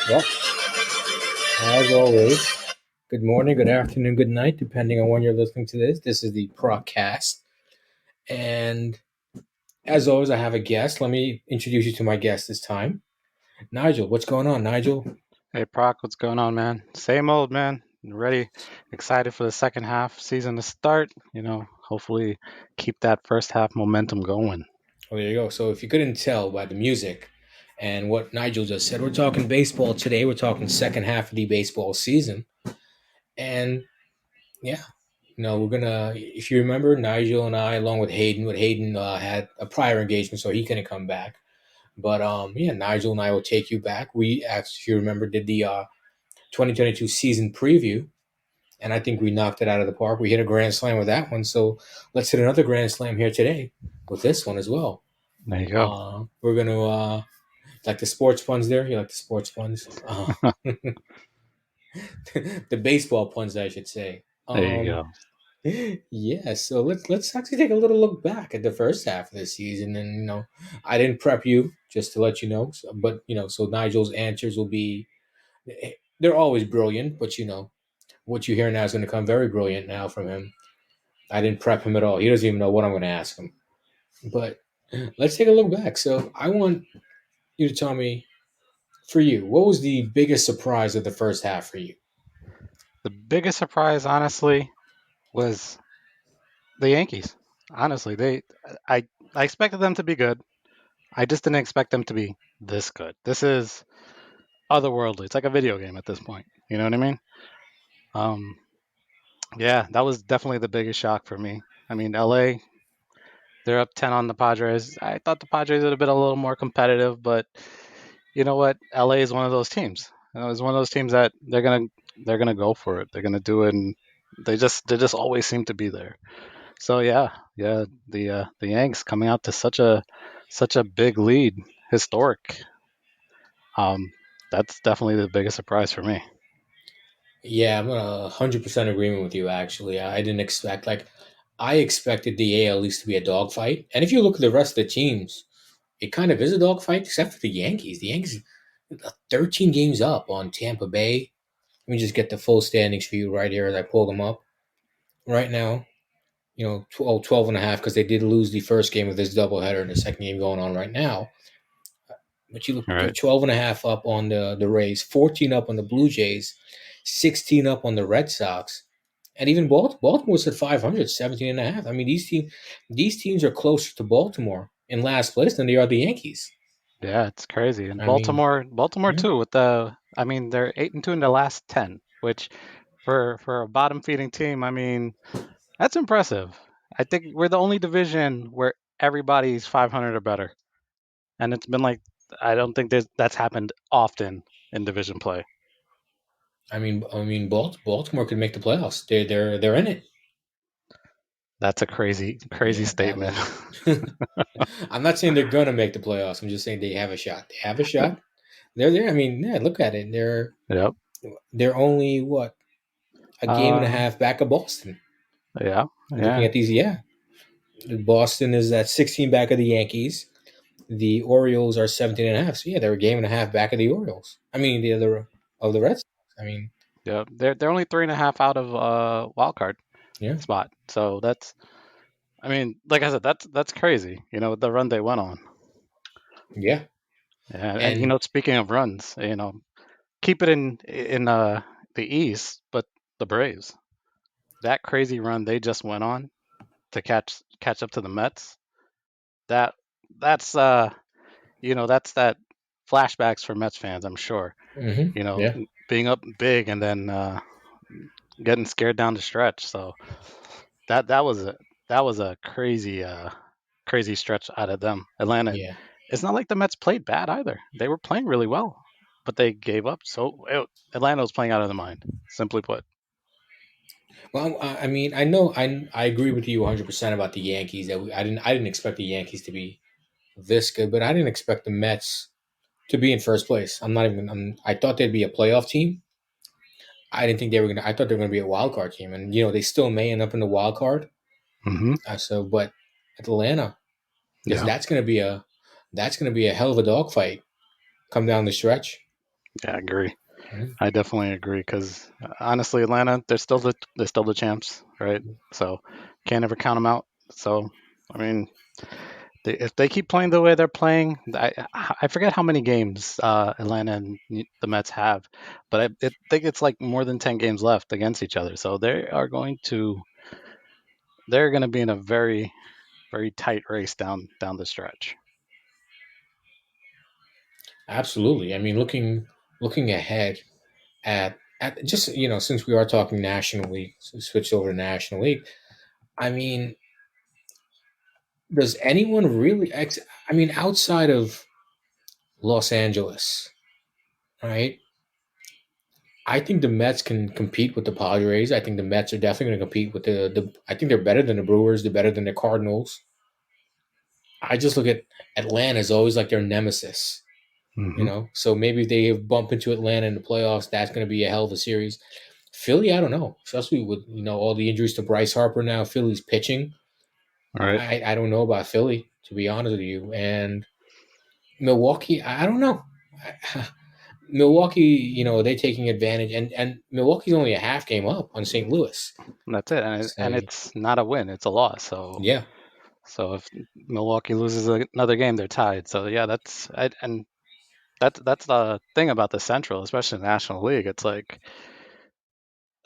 Well, as always, good morning, good afternoon, good night, depending on when you're listening to this. This is the Procast. And as always, I have a guest. Let me introduce you to my guest this time. Nigel, what's going on, Nigel? Hey, Proc, what's going on, man? Same old, man. Ready, excited for the second half season to start. Hopefully keep that first half momentum going. Oh, there you go. So, if you couldn't tell by the music and what Nigel just said, we're talking baseball today. We're talking second half of the baseball season. And yeah, we're gonna. If you remember, Nigel and I, along with Hayden had a prior engagement, so he couldn't come back. But yeah, Nigel and I will take you back. We, as if you remember, did the 2022 season preview, and I think we knocked it out of the park. We hit a grand slam with that one, so let's hit another grand slam here today with this one as well. There you go. We're gonna like the sports puns there. You like the sports puns? The baseball puns, I should say. There you go. Yeah, so let's actually take a little look back at the first half of the season, and I didn't prep you just to let you know, but so Nigel's answers will be they're always brilliant, but what you hear now is going to come very brilliant now from him. I didn't prep him at all. He doesn't even know what I'm going to ask him. But let's take a look back. So I want you to tell me, for you, what was the biggest surprise of the first half for you? The biggest surprise, honestly, was the Yankees. Honestly, I, I expected them to be good. I just didn't expect them to be this good. This is otherworldly. It's like a video game at this point. You know what I mean? Um, yeah, that was definitely the biggest shock for me. I mean, LA, they're up 10 on the Padres. I thought the Padres would have been a little more competitive, but you know what? LA is one of those teams. It's one of those teams that they're gonna go for it. They're gonna do it, and they just always seem to be there. So yeah, the Yanks coming out to such a big lead, historic. Um, that's definitely the biggest surprise for me. Yeah, I'm 100% agreement with you. Actually, I didn't expect I expected the AL East to be a dogfight, and if you look at the rest of the teams, it kind of is a dogfight, except for the Yankees. The Yankees, 13 games up on Tampa Bay. Let me just get the full standings for you right here as I pull them up right now. 12 and a half because they did lose the first game of this doubleheader and the second game going on right now. But you look, All they're right. 12 and a half up on the Rays, 14 up on the Blue Jays, 16 up on the Red Sox. And even Baltimore's at 500, 17 and a half. I mean, these teams are closer to Baltimore in last place than they are the Yankees. Yeah, it's crazy. And I mean, Baltimore yeah. too. I mean, they're 8-2 in the last 10, which for a bottom feeding team, I mean, that's impressive. I think we're the only division where everybody's 500 or better, and it's been like I don't think that's happened often in division play. Baltimore could make the playoffs. They're in it. That's a crazy Yeah, I statement. mean, I'm not saying they're gonna make the playoffs. I'm just saying they have a shot. They have a shot. They're there. I mean, yeah, look at it. Yep. They're only what, a game and a Uh, half back of Boston. yeah, Looking yeah, at these, yeah, Boston is at 16 back of the Yankees. The Orioles are 17 and a half. So yeah, they're a game and a half back of the Orioles. I mean, the other of the Red Sox. I mean, yeah. They're only 3.5 out of wild card yeah, spot. So I mean, like I said, that's crazy. The run they went on. yeah, Yeah, and and speaking of runs, keep it in the East, but the Braves, that crazy run they just went on to catch up to the Mets. That that's that's that flashbacks for Mets fans, I'm sure. yeah. Being up big and then getting scared down the stretch. So that was a crazy stretch out of them. Atlanta. Yeah. It's not like the Mets played bad either. They were playing really well, but they gave up. So Atlanta was playing out of their mind. Simply put. Well, I mean, I know I agree with you 100% about the Yankees. I didn't expect the Yankees to be this good, but I didn't expect the Mets to be in first place. I thought they'd be a playoff team. I didn't think they were gonna. I thought they were gonna be a wild card team, and they still may end up in the wild card. Hmm. But Atlanta, is Yeah. that's gonna be a hell of a dogfight come down the stretch. Yeah, I agree. Mhm. I definitely agree because honestly, Atlanta, they're still the champs, right? So can't ever count them out. So I mean, if they keep playing the way they're playing, I forget how many games Atlanta and the Mets have, but I think it's like more than 10 games left against each other. So they're going to be in a very very tight race down the stretch. Absolutely. I mean, looking ahead at just since we are talking National League, so switch over to National League. I mean, does anyone really? I mean, outside of Los Angeles, right? I think the Mets can compete with the Padres. I think the Mets are definitely going to compete with the. I think they're better than the Brewers. They're better than the Cardinals. I just look at Atlanta as always like their nemesis. Hmm. So maybe if they bump into Atlanta in the playoffs, that's going to be a hell of a series. Philly, I don't know, especially with all the injuries to Bryce Harper now. Philly's pitching. All right, I don't know about Philly, to be honest with you, and Milwaukee. I don't know. Milwaukee, they taking advantage, and Milwaukee's only a half game up on St. Louis. that's it, and So it's not a win; it's a loss. yeah, So if Milwaukee loses another game, they're tied. So yeah, and that's the thing about the Central, especially the National League. It's like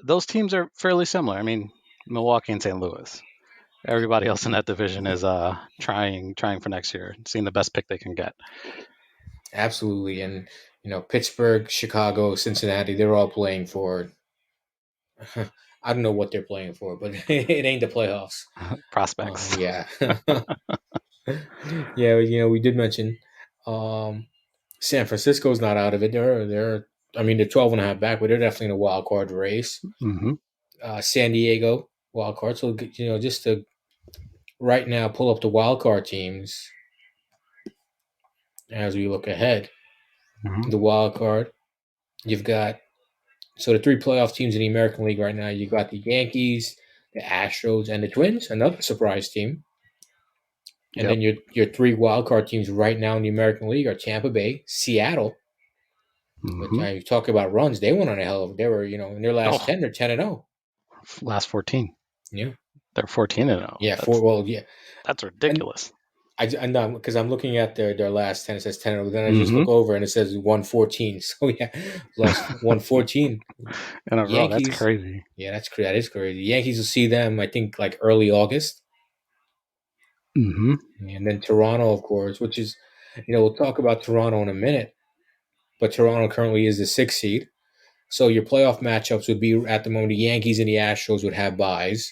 those teams are fairly similar. I mean, Milwaukee and St. Louis. Everybody else in that division is trying for next year, seeing the best pick they can get. absolutely, and Pittsburgh, Chicago, Cincinnati, they're all playing for. I don't know what they're playing for, but it ain't the playoffs. Prospects. Yeah, yeah. We did mention um, San Francisco's not out of it. They're. I mean, they're 12 and a half back, but they're definitely in a wild card race. Hmm. San Diego wild card. So just to right now pull up the wild card teams as we look ahead. Hmm. The wild card, you've got the three playoff teams in the American League right now. You've got the Yankees, the Astros, and the Twins, another surprise team. And Yep. then your three wild card teams right now in the American League are Tampa Bay, Seattle, which Hmm. I talk about runs. They went on a hell of. They were in their last Oh, 10. They're 10-0. last 14. Yeah, They're 14-0. yeah. That's Four. Well, yeah, that's and ridiculous. I know because I'm looking at their last 10. It says 10. Then I just Hmm. look over and it says 114. So yeah, lost 114. In a row. That's Yankees. crazy. Yeah, that is crazy. Yankees will see them. I think like early August, Hmm. and then Toronto, of course, which is we'll talk about Toronto in a minute. But Toronto currently is the sixth seed. So your playoff matchups would be at the moment the Yankees and the Astros would have buys.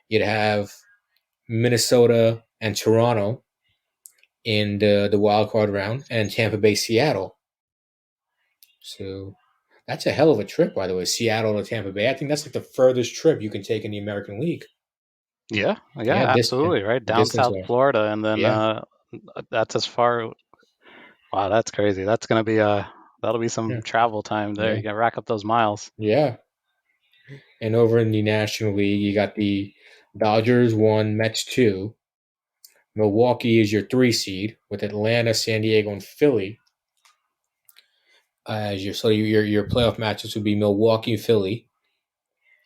You'd have Minnesota and Toronto in the wild card round, and Tampa Bay, Seattle. So that's a hell of a trip, by the way. Seattle to Tampa Bay. I think that's like the furthest trip you can take in the American League. Yeah. Yeah, Yeah. Absolutely. Right down distance South wise. Florida, and then Yeah, that's as far. Wow, that's crazy. That's gonna be that'll be some yeah, travel time there. yeah, You gotta rack up those miles. yeah. And over in the National League, you got the Dodgers one, Mets two. Milwaukee is your three seed with Atlanta, San Diego, and Philly as your playoff matches would be Milwaukee, Philly,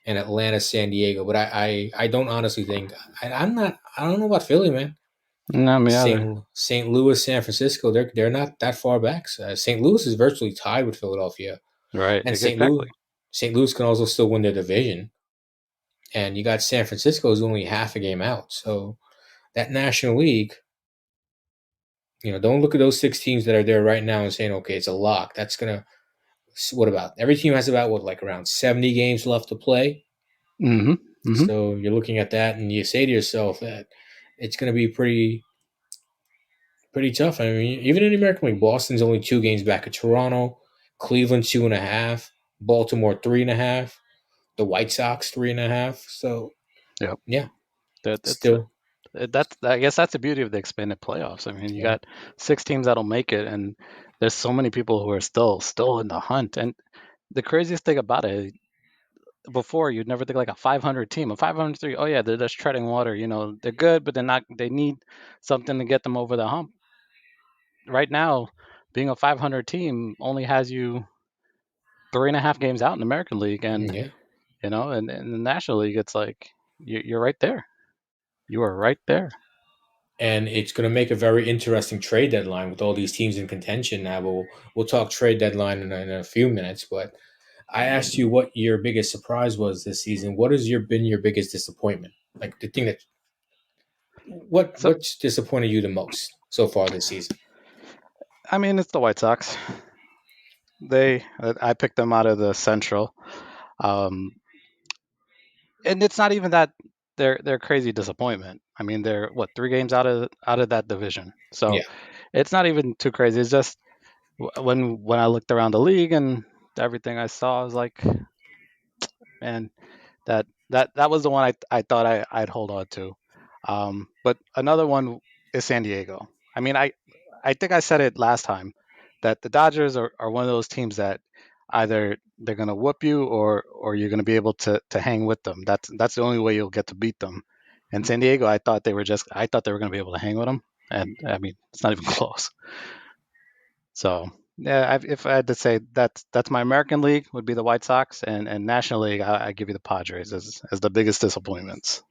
and Atlanta, San Diego. But I don't honestly think I'm not. I don't know about Philly, man. No, me either. St. Louis, San Francisco, they're not that far back. St. Louis is virtually tied with Philadelphia, Right. and Exactly. St. Louis can also still win their division. And you got San Francisco is only half a game out. So that National League, don't look at those six teams that are there right now and saying, okay, it's a lock. That's gonna. What about every team has about what like around 70 games left to play. Hmm. Hmm. So you're looking at that and you say to yourself that it's going to be pretty tough. I mean, even in the American League, Boston's only 2 games back of Toronto, Cleveland 2.5, Baltimore 3.5, the White Sox 3.5. So Yep. yeah, That's still I guess that's the beauty of the expanded playoffs. I mean, you yeah, got 6 teams that'll make it, and there's so many people who are still in the hunt. And the craziest thing about it, before you'd never think like a 500 team, a 503. Oh yeah, they're just treading water. They're good, but they're not. They need something to get them over the hump. Right now, being a 500 team only has you 3.5 games out in the American League, and Yeah. and in the National League, it's like you're right there. You are right there. And it's going to make a very interesting trade deadline with all these teams in contention. Now we'll talk trade deadline in a few minutes, but I asked you what your biggest surprise was this season. What has been your biggest disappointment? Like the thing that So what's disappointed you the most so far this season? I mean, it's the White Sox. I picked them out of the Central, um, and it's not even that they're crazy disappointment. I mean, they're what 3 games out of that division, so Yeah, it's not even too crazy. It's just when I looked around the league and everything I saw, I was like, man, that was the one I thought I'd hold on to. But another one is San Diego. I mean, I think I said it last time that the Dodgers are one of those teams that either they're gonna whoop you or you're gonna be able to hang with them. That's the only way you'll get to beat them. And San Diego, I thought they were gonna be able to hang with them, and I mean it's not even close. So yeah, if I had to say that's my American League would be the White Sox, and National League I give you the Padres as the biggest disappointments.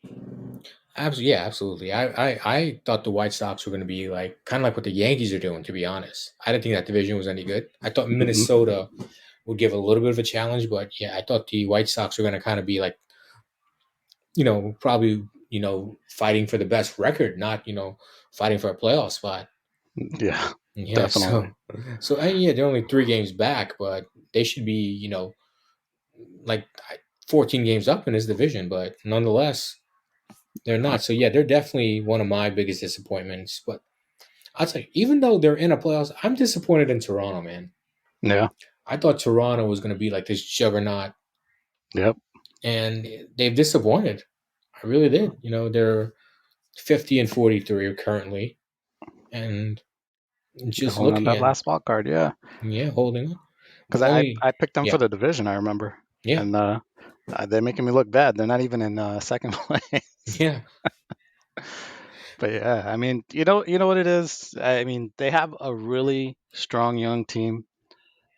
absolutely. Yeah, absolutely. I thought the White Sox were going to be like kind of like what the Yankees are doing. To be honest, I didn't think that division was any good. I thought Mm-mm. Minnesota would give a little bit of a challenge, but yeah, I thought the White Sox were going to kind of be like probably fighting for the best record, not fighting for a playoff spot. Yeah, Yeah, definitely. yeah, they're only 3 games back, but they should be like 14 games up in this division, but nonetheless, they're not. So yeah, they're definitely one of my biggest disappointments. But I'll tell you, even though they're in a playoffs, I'm disappointed in Toronto, man. Yeah. I thought Toronto was going to be like this juggernaut, Yep. and they've disappointed. I really did. They're 50 and 43 currently, and They're just holding on looking that at last wild card. Yeah, yeah, holding on. The because only I picked them for yeah, the division. I remember, yeah, and they're making me look bad. They're not even in second place. yeah, But yeah, I mean, you know what it is. I mean, they have a really strong young team,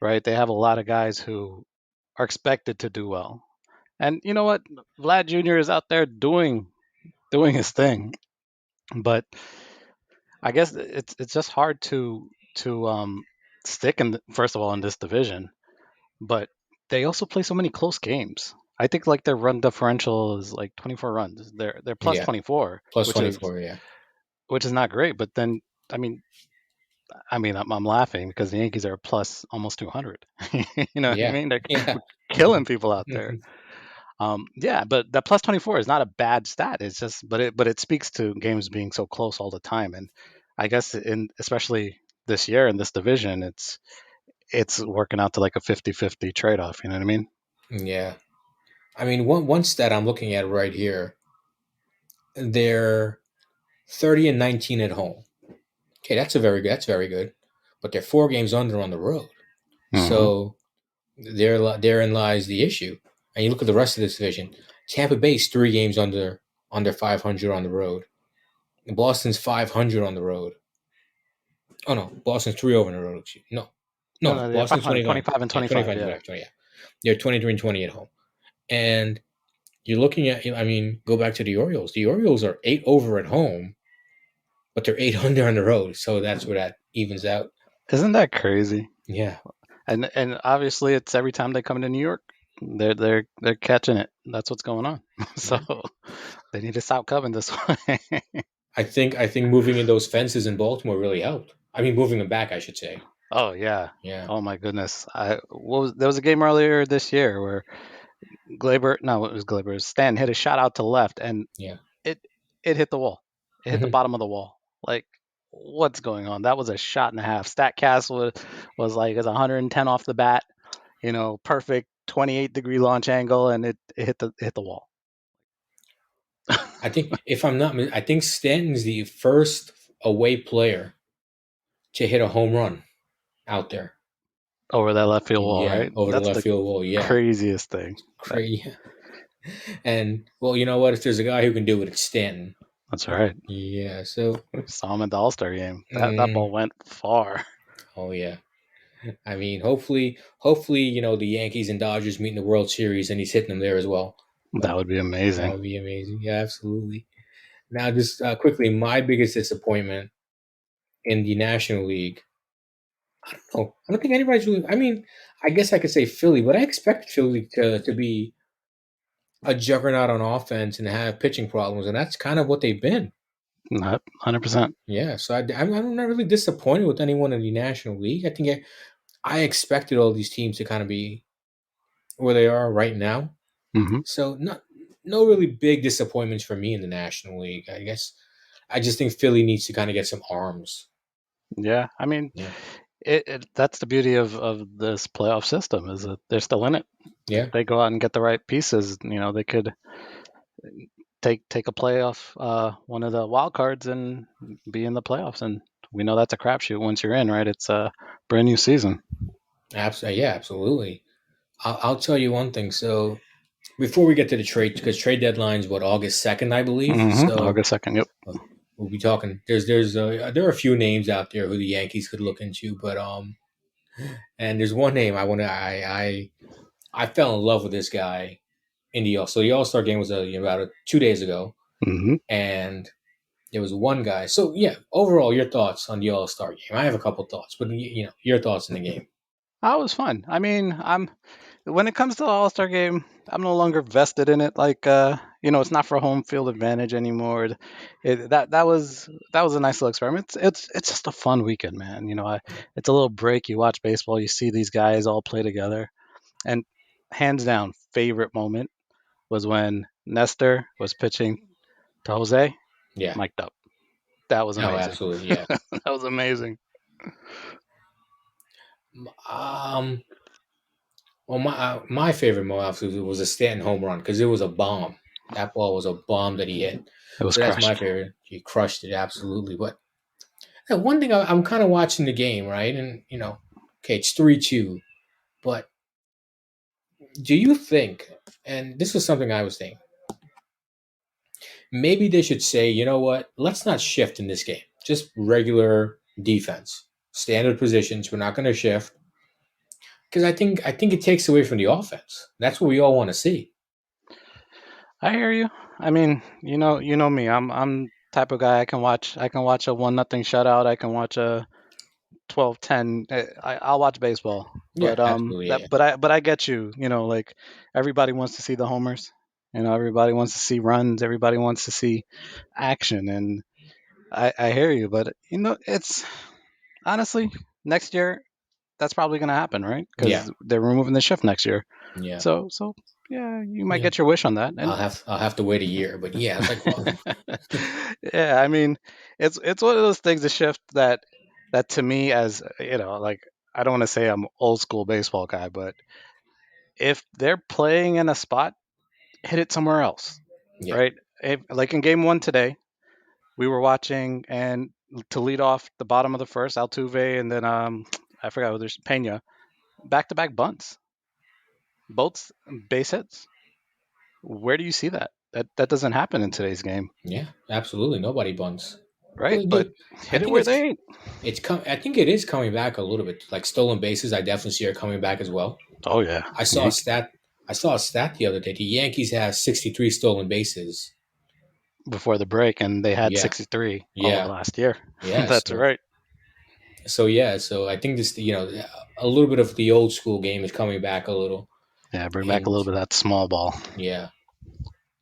right? They have a lot of guys who are expected to do well. And you know what? Vlad Jr. is out there doing his thing. But I guess it's just hard to stick in first of all in this division. But they also play so many close games. I think like their run differential is like 24 runs. They're plus yeah. 24, Plus which is 24, yeah. not great. But then I mean I'm laughing because the Yankees are plus almost 200. You know what I Yeah. mean? They're Yeah. killing people out there. Yeah, but that plus 24 is not a bad stat. It's just, but it speaks to games being so close all the time. And I guess in especially this year in this division, it's working out to like a 50-50 trade-off. You know what I mean? Yeah. I mean, one stat I'm looking at right here, they're 30 and 19 at home. Okay, that's very good. But they're 4 games under on the road. Hmm. So therein lies the issue. And you look at the rest of this division. Tampa Bay's 3 games under 500 on the road. Boston's 500 on the road. Oh no, Boston's 3 over on the road. No, No, no, no, yeah, Boston's 500, 25. 25 and Yeah, 25. 25, Yeah. 25, 20. Yeah, they're 23 and 20 at home. And you're looking at, I mean, go back to the Orioles. The Orioles are 8 over at home, but they're 8 under on the road. So that's where that evens out. Isn't that crazy? Yeah, And obviously it's every time they come to New York, they're catching it. That's what's going on. So yeah. they need to stop coming this way. I think moving in those fences in Baltimore really helped. I mean, moving them back, I should say. Oh yeah. Yeah, Oh my goodness. There was a game earlier this year where Glaber, no, it was Glaber. Stan hit a shot out to left, and yeah. it it hit the wall. It hit the Hmm. bottom of the wall. Like, what's going on? That was a shot and a half. Statcast was like it's 110 off the bat. Perfect 28-degree launch angle, and it hit the wall. I think if I'm not, I think Stanton's the first away player to hit a home run out there. Over that left field wall, Yeah, right? over the That's left the field wall. Yeah, craziest thing. That, crazy. And well, you know what? If there's a guy who can do it, it's Stanton. that's right. Yeah. So Saw him at the All Star game. That ball mm, went far. Oh yeah. I mean, hopefully, the Yankees and Dodgers meet in the World Series, and he's hitting them there as well. That But would be that amazing. would be amazing. Yeah, absolutely. Now, just quickly, my biggest disappointment in the National League. Oh, I don't think anybody's really. I mean, I guess I could say Philly, but I expected Philly to be a juggernaut on offense and have pitching problems, and that's kind of what they've been. Not 100%. Yeah, so I'm not really disappointed with anyone in the National League. I think I expected all these teams to kind of be where they are right now. Hmm. So no really big disappointments for me in the National League. I guess I just think Philly needs to kind of get some arms. Yeah, I mean, Yeah, that's the beauty of this playoff system is that they're still in it. If yeah, they go out and get the right pieces, they could take a playoff, one of the wild cards, and be in the playoffs. And we know that's a crapshoot once you're in, right? It's a brand new season. absolutely. Yeah, absolutely. I'll tell you one thing. So before we get to the trade, because trade deadline's what August 2nd, I believe. So August 2nd. Yep. uh, we'll be talking. There are a few names out there who the Yankees could look into, but and there's one name I fell in love with this guy in the All Star game was about 2 days ago, Hmm. and there was one guy. So yeah, overall, your thoughts on the All Star game? I have a couple thoughts, but your thoughts in the game. That was fun. I mean, I'm when it comes to the All Star game, I'm no longer vested in it. Like, it's not for home field advantage anymore. That was a nice little experiment. It's just a fun weekend, man. It's a little break. You watch baseball, you see these guys all play together, and hands down, favorite moment was when Nestor was pitching to Jose, Yeah. mic'd up. That was Oh, amazing. absolutely. Yeah. That was amazing. Um. Well, my favorite mo obviously was a Stanton home run because it was a bomb. That ball was a bomb that he hit. It was So that's my crushed. favorite. He crushed it absolutely. But one thing I'm kind of watching the game, right? And okay, it's 3-2. But do you think? And this was something I was thinking. Maybe they should say, you know what? Let's not shift in this game. Just regular defense, standard positions. We're not going to shift because I think it takes away from the offense. That's what we all want to see. I hear you. I mean, you know me. I'm type of guy. I can watch a 1-0 shutout. I can watch a 12-10. I'll watch baseball. Yeah, But absolutely. that Yeah, but I get you. Like everybody wants to see the homers. Everybody wants to see runs. Everybody wants to see action. And I hear you. But it's honestly next year that's probably going to happen, right? yeah, Because they're removing the shift next year. yeah, So yeah, you might yeah. get your wish on that. And I'll have to wait a year, but yeah, it's like well, yeah, I mean, it's one of those things, a shift that to me, as like, I don't want to say I'm old school baseball guy, but if they're playing in a spot, hit it somewhere else, yeah, right? Like in game one today, we were watching, and to lead off the bottom of the first, Altuve, and then I forgot who there's Pena, back to back bunts, both base hits. Where do you see that? That doesn't happen in today's game, yeah, absolutely. Nobody bunts. right? Well, But I hit it think where they ain't. I think it is coming back a little bit. Like stolen bases, I definitely see it coming back as well. Oh yeah, I saw a Yankee. stat. I saw a stat the other day. The Yankees have 63 stolen bases. Before the break, and they had Yeah, 63 all of yeah, last year. yeah. That's So right. yeah. So I think this, a little bit of the old school game is coming back a little. Yeah, bring back a And little bit of that small ball. yeah,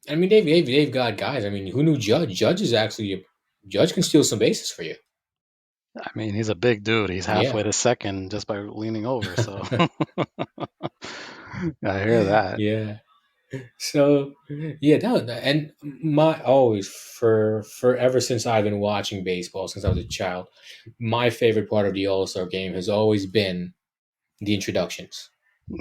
I mean they've got guys. I mean, who knew Judge? Judge can steal some bases for you. I mean, he's a big dude. He's Yeah. halfway to second just by leaning over. So I hear that. Yeah. So yeah, and my always for ever since I've been watching baseball since I was a child, my favorite part of the All Star game has always been the introductions.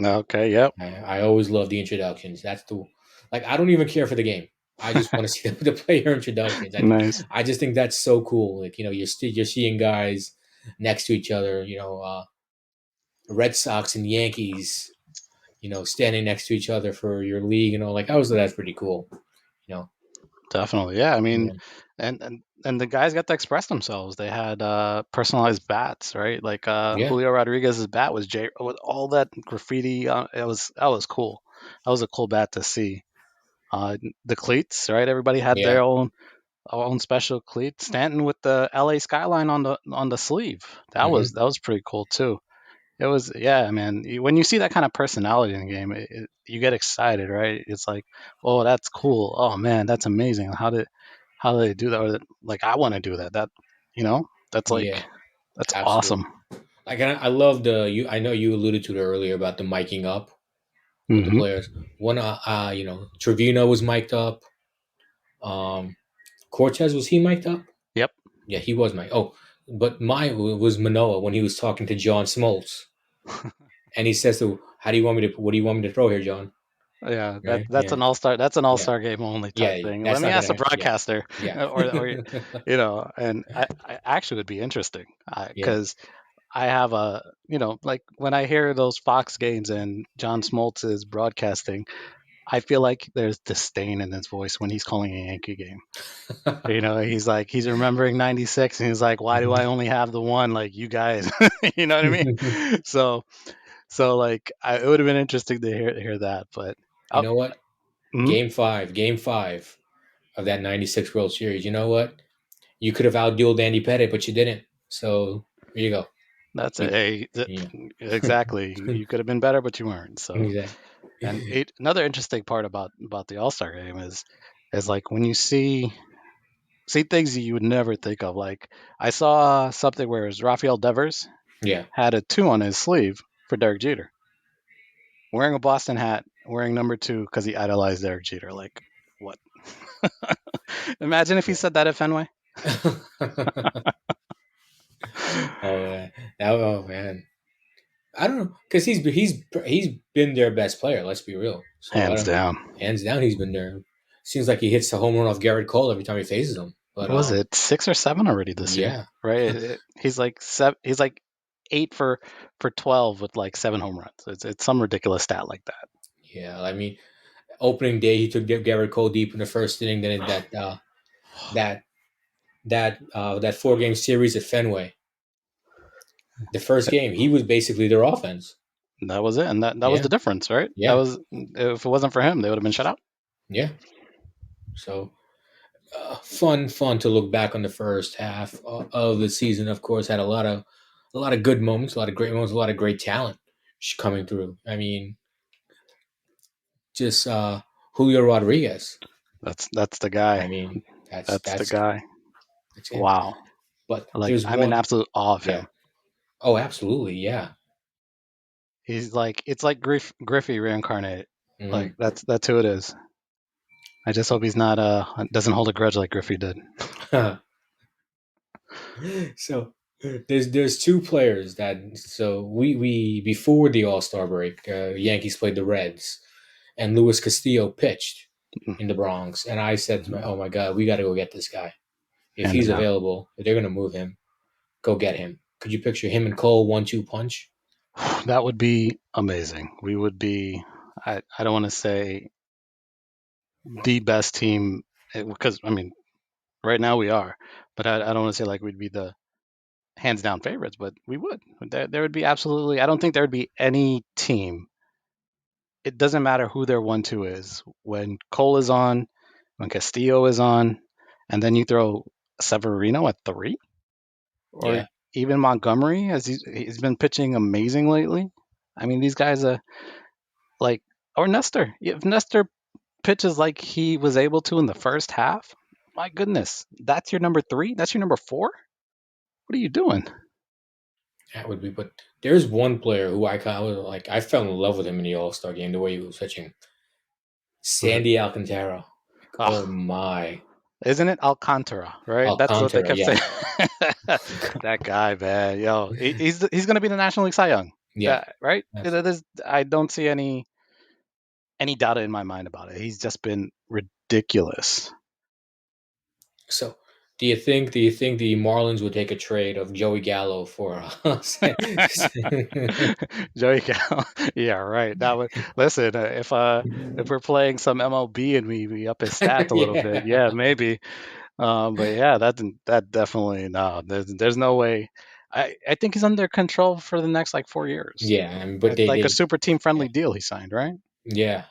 Okay. Yep. I always love the introductions. That's the like I don't even care for the game. I just want to see the player introductions. Nice. I just think that's so cool. Like you're seeing guys next to each other. Red Sox and Yankees. Standing next to each other for your league and all. Like I was that's pretty cool. You know. Definitely. Yeah. I mean, Yeah. and and the guys got to express themselves. They had personalized bats, right? Like Yeah, Julio Rodriguez's bat was with all that graffiti on it. Was That was cool. That was a cool bat to see. The cleats, right? Everybody had yeah, their own special cleats. Stanton with the LA skyline on the sleeve. hmm That was pretty cool too. It was, yeah, man. When you see that kind of personality in the game, you get excited, right? It's like, oh, that's cool. Oh man, that's amazing. How do they do that? Or, like, I want to do that. That's yeah, like that's absolutely. awesome. Like I love the you. I know you alluded to it earlier about the miking up with the Hmm. players. Trevino was mic'd up. Cortez, was he mic'd up? Yep. Yeah, he was mic'd. Oh, but mine was Manoa when he was talking to John Smoltz, and he says to, "How do you want me to? What do you want me to throw here, John?" Yeah, Right? that's Yeah, an all-star. That's an yeah, all-star game only type yeah. thing. Let That's me not ask the gonna. Yeah, broadcaster, yeah, or and I actually would be interesting yeah. because I have like when I hear those Fox games and John Smoltz is broadcasting, I feel like there's disdain in his voice when he's calling a Yankee game. He's like he's remembering '96, and he's like, "Why do I only have the one like you guys?" You know what I mean? Like, it would have been interesting to hear that, but You oh, know what? mhm, Game 5 of that '96 World Series. You know what? You could have outdueled Andy Pettit, but you didn't. So here you go. that's You, yeah, exactly. You could have been better, but you weren't. So, exactly. and another interesting part about the All Star game is like when you see things you would never think of. Like, I saw something where it was Rafael Devers Yeah. had a 2 on his sleeve for Derek Jeter, wearing a Boston hat, wearing number 2 because he idolized Derek Jeter. Like, what? Imagine if he said that at Fenway. Oh man, oh man. I don't know because he's been their best player. Let's be real. So I Hands don't. down. Hands down, he's been there. Seems like he hits the home run off Garrett Cole every time he faces him. But What was it, 6 or 7 already this year? yeah, Right? He's like he's like 8 for 12 with like 7 home runs. It's some ridiculous stat like that. yeah. I mean, opening day he took Garrett Cole deep in the first inning. Then that that 4 game series at Fenway, the first game he was basically their offense. That was it, and that was Yeah, the difference, right? That yeah, was If it wasn't for him, they would have been shut out. yeah. So fun to look back on the first half of the season. Of course, had a lot of good moments, a lot of great moments, a lot of great talent coming through. I mean, just Julio Rodriguez. That's the I guy. mean, that's That's the that's guy. that's him. Wow. But Like, there's I'm in one, absolute awe of yeah. him. Oh, absolutely, yeah. He's like it's like Griffey reincarnated. hmm Like, that's who it is. I just hope he's not doesn't hold a grudge like Griffey did. so there's 2 players that we before the All Star break, Yankees played the Reds, and Luis Castillo pitched in the Bronx, and I said to Mhm. oh my God, we got to go get this guy. If Hands he's down. available, if they're gonna move him, go get him. Could you picture him and Cole 1-2 punch? That would be amazing. We would be, I don't want to say the best team, because, I mean, right now we are, but I don't want to say like we'd be the hands down favorites, but we would. There would be absolutely, I don't think there would be any team. It doesn't matter who their 1-2 is. When Cole is on, when Castillo is on, and then you throw Severino at 3, or Yeah, even Montgomery, as he's been pitching amazing lately. I mean, these guys are like, or Nestor. If Nestor pitches like he was able to in the first half, my goodness, that's your number 3. That's your number 4. What are you doing? that would be. But there's one player who I kind of like. I fell in love with him in the All Star game. The way he was pitching, Was it? Sandy Alcantara. Like, oh Ah, my, isn't it Alcantara? Right? That's what they Alcantara. kept Yeah, saying. That guy, man, yo, he's gonna be the National League Cy Young. yeah. That right? That's, I don't see any doubt in my mind about it. He's just been ridiculous. so, do you think the Marlins would take a trade of Joey Gallo for Joey Cal. Yeah, right. That would listen. If we're playing some MLB and we up his stats a little bit, yeah. yeah, maybe. But yeah, that definitely no. There's no way. I think he's under control for the next like 4 years. Yeah, I mean, but It's like a they super team friendly deal he signed, right? yeah.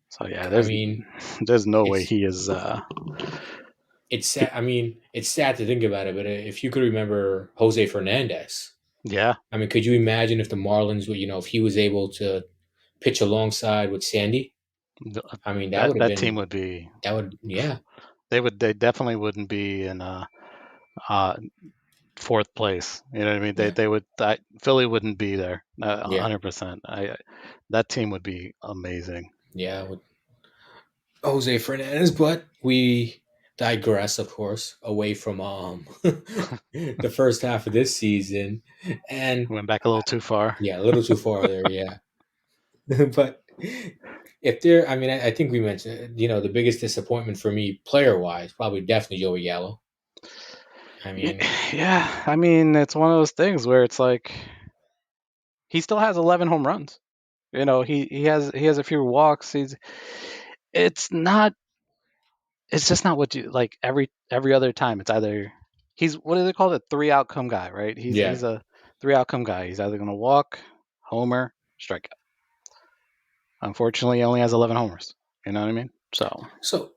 So yeah, I mean, there's no way it's he is. it's sad. I mean, it's sad to think about it, but if you could remember Jose Fernandez, Yeah, I mean, could you imagine if the Marlins were, if he was able to pitch alongside with Sandy? th- I mean, that that would have that team been would be. that would yeah They definitely wouldn't be in uh fourth place. You know what I mean? yeah They would. Philly wouldn't be there. yeah 100%. That team would be amazing. yeah with Jose Fernandez, but we digress, of course, away from the first half of this season, and Went back a little too far. yeah, a little too far there, yeah. But if there, I mean, I think we mentioned, the biggest disappointment for me, player wise, probably definitely Joey Gallo. I mean, Yeah, I mean, it's one of those things where it's like he still has 11 home runs. He has a few walks. It's not it's just not what you like every other time. It's either he's what do they call it? Three outcome guy, right? He's yeah. he's a three outcome guy. He's either gonna walk, homer, strikeout. Unfortunately, he only has 11 homers. You know what I mean? So So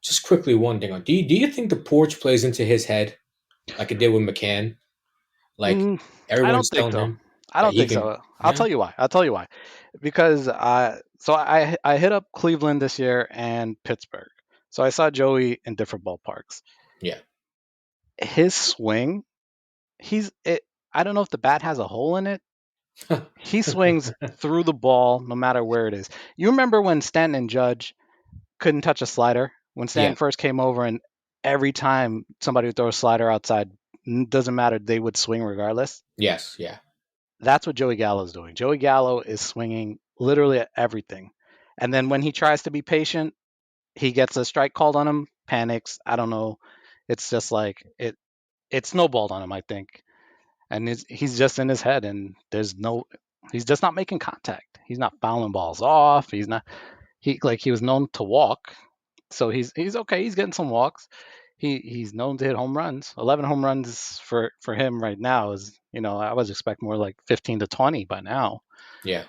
just quickly, one thing on do you think the porch plays into his head like it did with McCann? Like mm, I don't everyone's think telling so. him I that don't he think can. so. I'll No, tell you why. Because I hit up Cleveland this year and Pittsburgh. So I saw Joey in different ballparks. yeah, His swing, he's it. I don't know if the bat has a hole in it. He swings through the ball no matter where it is. You remember when Stanton and Judge couldn't touch a slider? When yeah, Stanton first came over and every time somebody would throw a slider outside, doesn't matter, they would swing regardless. yes, yeah, That's what Joey Gallo is doing. Joey Gallo is swinging literally at everything. And then when he tries to be patient, he gets a strike called on him, panics. I don't know. It's just like it snowballed on him, I think. And he's just in his head and he's just not making contact. He's not fouling balls off. He was known to walk. So he's okay. He's getting some walks. He's known to hit home runs. 11 home runs for him right now is, I was expecting more like 15 to 20 by now. yeah.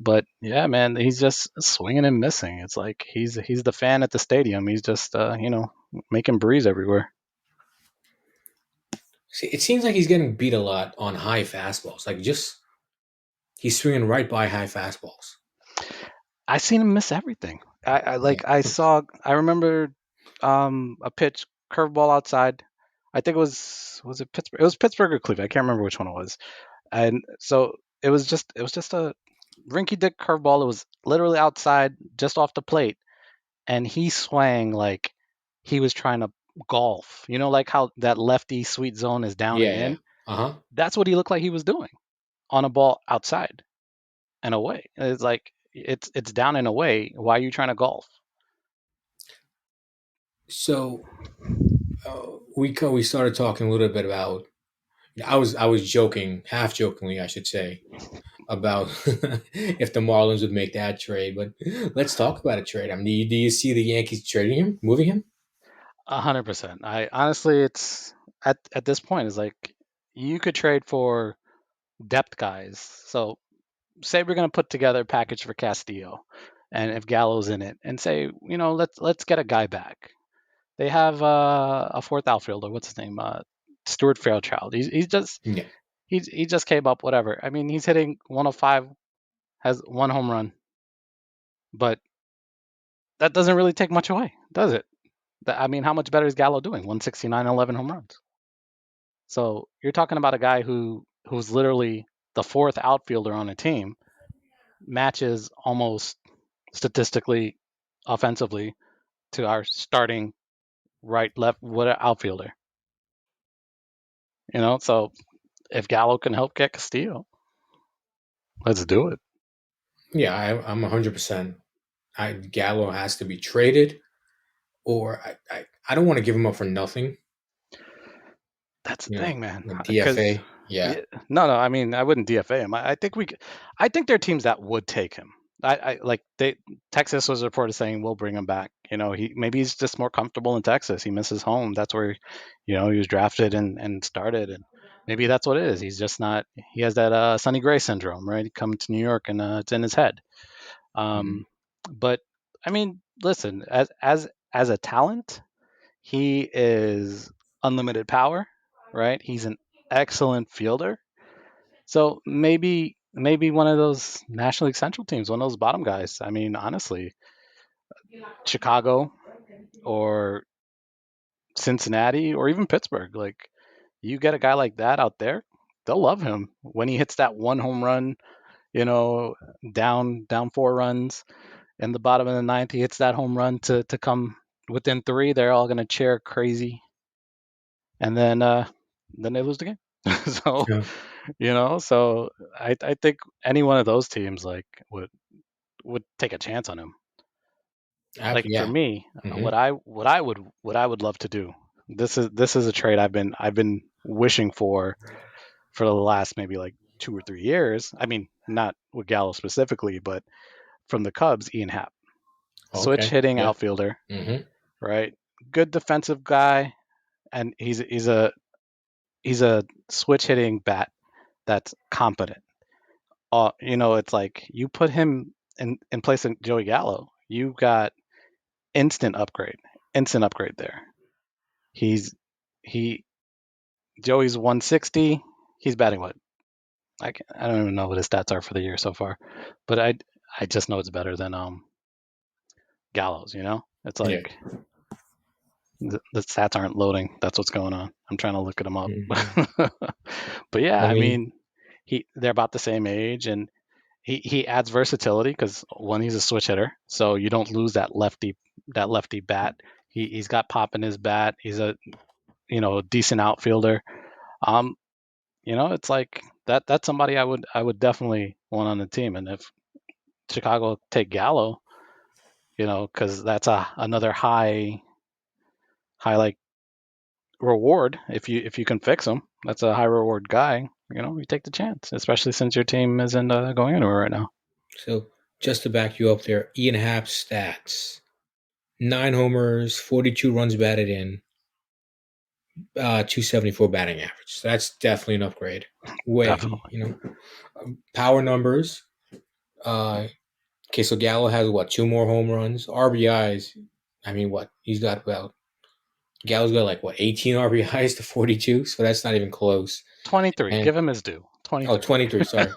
But yeah, man, he's just swinging and missing. It's like he's the fan at the stadium. He's just making breeze everywhere. See, it seems like he's getting beat a lot on high fastballs. Like just he's swinging right by high fastballs. I seen him miss everything. I Yeah, like I remember a pitch curveball outside. I think it was it Pittsburgh? It was Pittsburgh or Cleveland. I can't remember which one it was. And so it was just a rinky dick curveball. It was literally outside, just off the plate, and he swang like he was trying to golf. You know, like how that lefty sweet zone is down and yeah, yeah. in. Uh huh. That's what he looked like he was doing on a ball outside and away. It's like it's down and away. Why are you trying to golf? So we started talking a little bit about. I was joking, half jokingly, I should say, about if the Marlins would make that trade. But let's talk about a trade. I mean, do you see the Yankees trading him, moving him? 100%. I honestly, it's at this point, it's like you could trade for depth guys. So say we're gonna put together a package for Castillo, and if Gallo's in it, and say let's get a guy back. They have a fourth outfielder. What's his name? Stuart Fairchild. Yeah. He just came up. Whatever. I mean, he's hitting 105, has one home run, but that doesn't really take much away, does it? I mean, how much better is Gallo doing? 169, 11 home runs. So you're talking about a guy who's literally the fourth outfielder on a team, matches almost statistically, offensively, to our starting right, left, what outfielder. So if Gallo can help get Castillo, let's do it. Yeah, I'm 100%. Gallo has to be traded, or I don't want to give him up for nothing. That's the thing, man. A Because DFA. Yeah, yeah, no, I mean, I wouldn't DFA him. I think there are teams that would take him. I like they Texas was reported saying we'll bring him back. Maybe he's just more comfortable in Texas. He misses home. That's where, he was drafted and started, and maybe that's what it is. He's just not. He has that Sonny Gray syndrome, right? He comes to New York and it's in his head. Mhm. Um, but I mean, listen, as a talent, he is unlimited power, right? He's an excellent fielder. So maybe one of those National League Central teams, one of those bottom guys. I mean, honestly, Chicago or Cincinnati or even Pittsburgh, like you get a guy like that out there, they'll love him when he hits that one home run, you know, down 4 runs in the bottom of the ninth. He hits that home run to come within three. They're all gonna cheer crazy, and then they lose the game. so Yeah. so I think any one of those teams like would take a chance on him. Like for Yeah. me, Hmm. what I would love to do. This is a trade I've been wishing for the last maybe like 2 or 3 years. I mean, not with Gallo specifically, but from the Cubs, Ian Happ, switch Okay. hitting Yeah. outfielder, Hmm. right? Good defensive guy, and he's a switch hitting bat that's competent. It's like you put him in place of Joey Gallo, you got instant upgrade, instant upgrade there. He's he Joey's 160. He's batting what? I don't even know what his stats are for the year so far, but I just know it's better than Gallows. It's Yeah. like the stats aren't loading. That's what's going on. I'm trying to look at them up. Hmm. But yeah, I I mean, mean, they're about the same age, and he adds versatility because one, he's a switch hitter, so you don't lose that lefty bat. He's got pop in his bat. He's a decent outfielder. Um, it's like that's somebody I would definitely want on the team. And if Chicago take Gallo, because that's another high like reward if you can fix him. That's a high reward guy. You take the chance, especially since your team isn't going anywhere right now. so just to back you up there, Ian Happ's stats: 9 homers, 42 runs batted in, 274 batting average. So that's definitely an upgrade. Way, Definitely. power numbers. Uh, okay, so Gallo has what? 2 more home runs. RBIs. I mean, what? He's got about Gallo's got like what? 18 RBIs to 42. So that's not even close. 23. And Give him his due. oh, 23. 23. Sorry,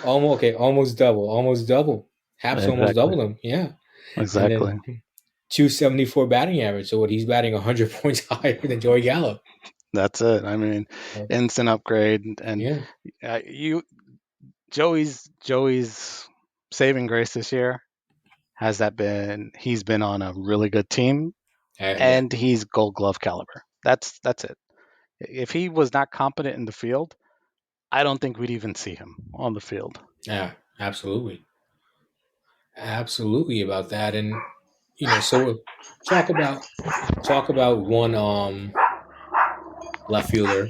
almost okay. Almost double. Almost double. Haps almost Exactly. doubled him. Yeah, and Exactly. then 274 batting average. So what? He's batting 100 points higher than Joey Gallo. That's it. I mean, So, instant upgrade. And yeah. you, Joey's saving grace this year has that been he's been on a really good team Yeah. and he's Gold Glove caliber. That's it. If he was not competent in the field, I don't think we'd even see him on the field. Yeah. Absolutely. Absolutely about that. And so talk about talk about one left fielder.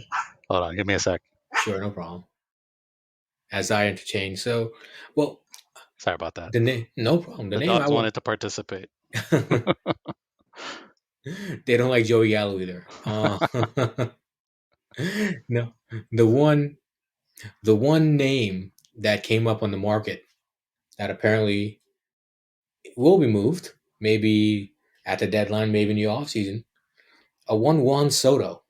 Hold on, give me a sec. Sure, no problem. As I entertain. So, well, Sorry about that. the name, no problem. The The name I dogs want. wanted to participate. They don't like Joey Gallo either. No, the one, the one name that came up on the market that apparently will be moved, maybe at the deadline, maybe in the offseason, a one Juan Soto.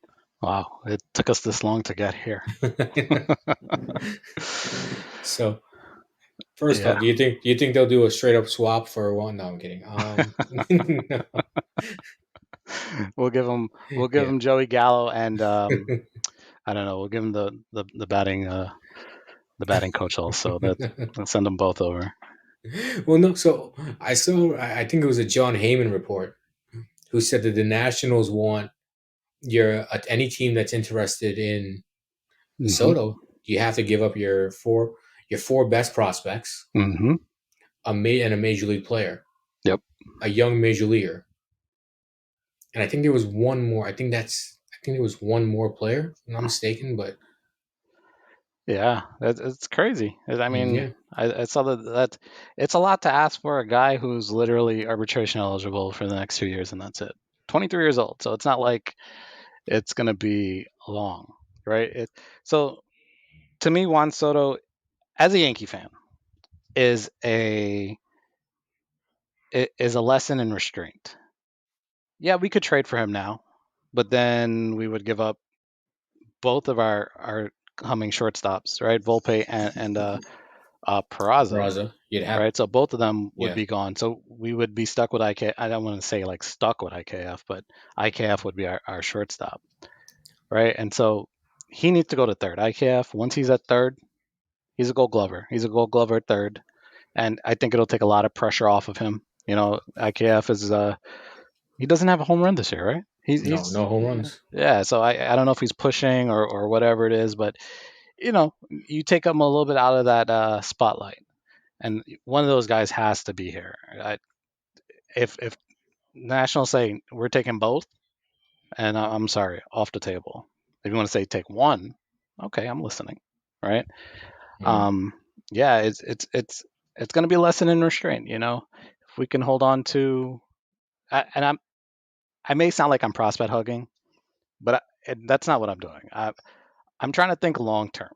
Wow, it took us this long to get here. So first Yeah, off, do you think they'll do a straight up swap for one? No, I'm kidding. No, we'll give yeah. him Joey Gallo and I don't know. We'll give him the batting coach also. Let's send them both over. Well, no. So I saw. I think it was a John Heyman report who said that the Nationals want any team that's interested in Hmm. Soto. You have to give up your four best prospects, Hmm. and a major league player, Yep. a young major leaguer, and I think there was one more. I think there was one more player. If I'm not mistaken, but Yeah, it's crazy. I mean, Yeah, I saw that it's a lot to ask for a guy who's literally arbitration eligible for the next 2 years, and that's it. 23 years old, so it's not like it's gonna be long, right? So to me, Juan Soto, as a Yankee fan, is a is a lesson in restraint. Yeah, we could trade for him now, but then we would give up both of our coming shortstops, right? Volpe and Peraza, Raza, you'd have. right? So both of them would Yeah, be gone. So we would be stuck with IK. I don't want to say like stuck with IKF, but IKF would be our shortstop, right? And so he needs to go to third. IKF, once he's at third, he's a Gold Glover. He's a Gold Glover at third, and I think it'll take a lot of pressure off of him. IKF is he doesn't have a home run this year, right? no, He's no home runs. yeah. So I don't know if he's pushing or whatever it is, but you take him a little bit out of that spotlight, and one of those guys has to be here. If Nationals say we're taking both, and I'm sorry, off the table. If you want to say take one, okay, I'm listening, right? Mm. Um, yeah, it's going to be a lesson in restraint. If we can hold on to, and I may sound like I'm prospect hugging, but that's not what I'm doing. I'm trying to think long term.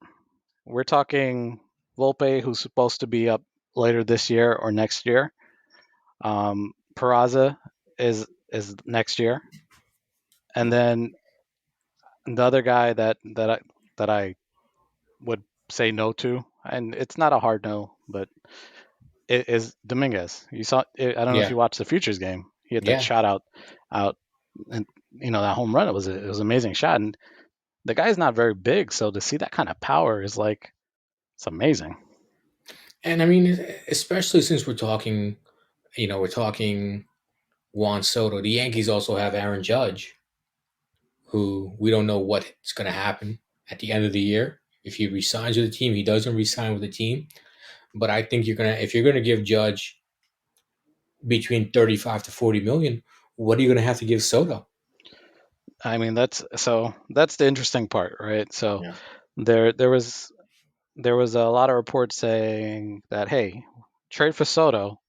We're talking Volpe, who's supposed to be up later this year or next year. Peraza is next year, and then the other guy that I would say no to, and it's not a hard no, but it is Dominguez. You saw, I don't know if Yeah, you watched the Futures game. He had that yeah. shot out, and that home run. It was an amazing shot, and the guy's not very big, so to see that kind of power is like it's amazing. And I mean, especially since we're talking Juan Soto. The Yankees also have Aaron Judge, who we don't know what's going to happen at the end of the year. If he resigns with the team, he doesn't resign with the team. But I think if you're gonna give Judge between 35 to 40 million, what are you gonna have to give Soto? I mean, that's the interesting part, right? So Yeah, there was a lot of reports saying that, hey, trade for Soto,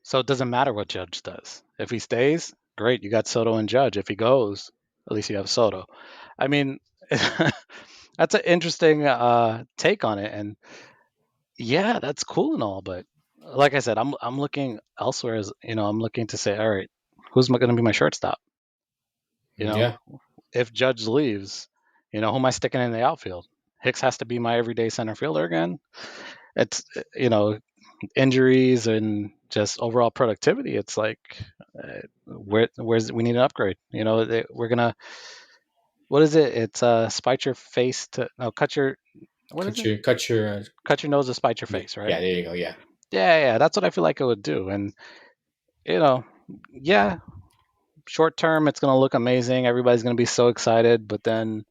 so it doesn't matter what Judge does. If he stays, great, you got Soto and Judge. If he goes, at least you have Soto. I mean, that's an interesting take on it, and yeah, that's cool and all, but like I said, I'm looking elsewhere. As I'm looking to say, all right, who's going to be my shortstop? You know, yeah, if Judge leaves, who am I sticking in the outfield? Hicks has to be my everyday center fielder again. It's injuries and just overall productivity. It's like where's we need an upgrade. We're gonna what is it? It's spite your face to no cut your what is it? cut your Cut your nose to spite your yeah, face, right? yeah. There you go. Yeah, Yeah, yeah. That's what I feel like it would do. And you know, yeah, short term it's gonna look amazing. Everybody's gonna be so excited, but then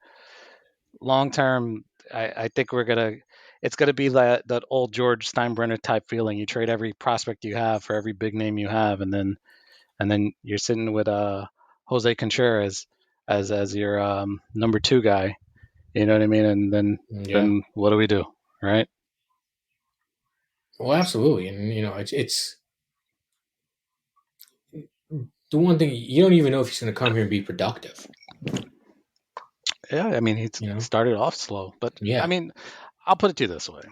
long term, I think it's gonna be that old George Steinbrenner type feeling. You trade every prospect you have for every big name you have, and then you're sitting with Jose Contreras as your number two guy. You know what I mean? And then yeah. then what do we do, right? Well, absolutely. And it's the one thing you don't even know if he's gonna come here and be productive. Yeah, I mean You he know? started off slow, but I Yeah, mean I'll put it to you this way: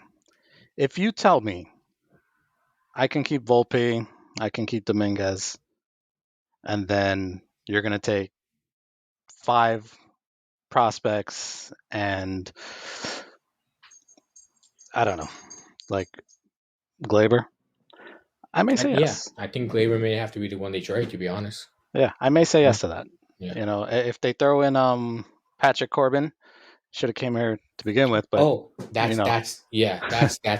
if you tell me I can keep Volpe, I can keep Dominguez, and then you're gonna take five prospects and I don't know, like Glaber, I may say yeah. yes. I think Glaber may have to be the one they trade. To be honest. Yeah, I may say Yeah, yes to that. yeah. If they throw in Patrick Corbin, should have came here to begin with, but Oh, you know, that's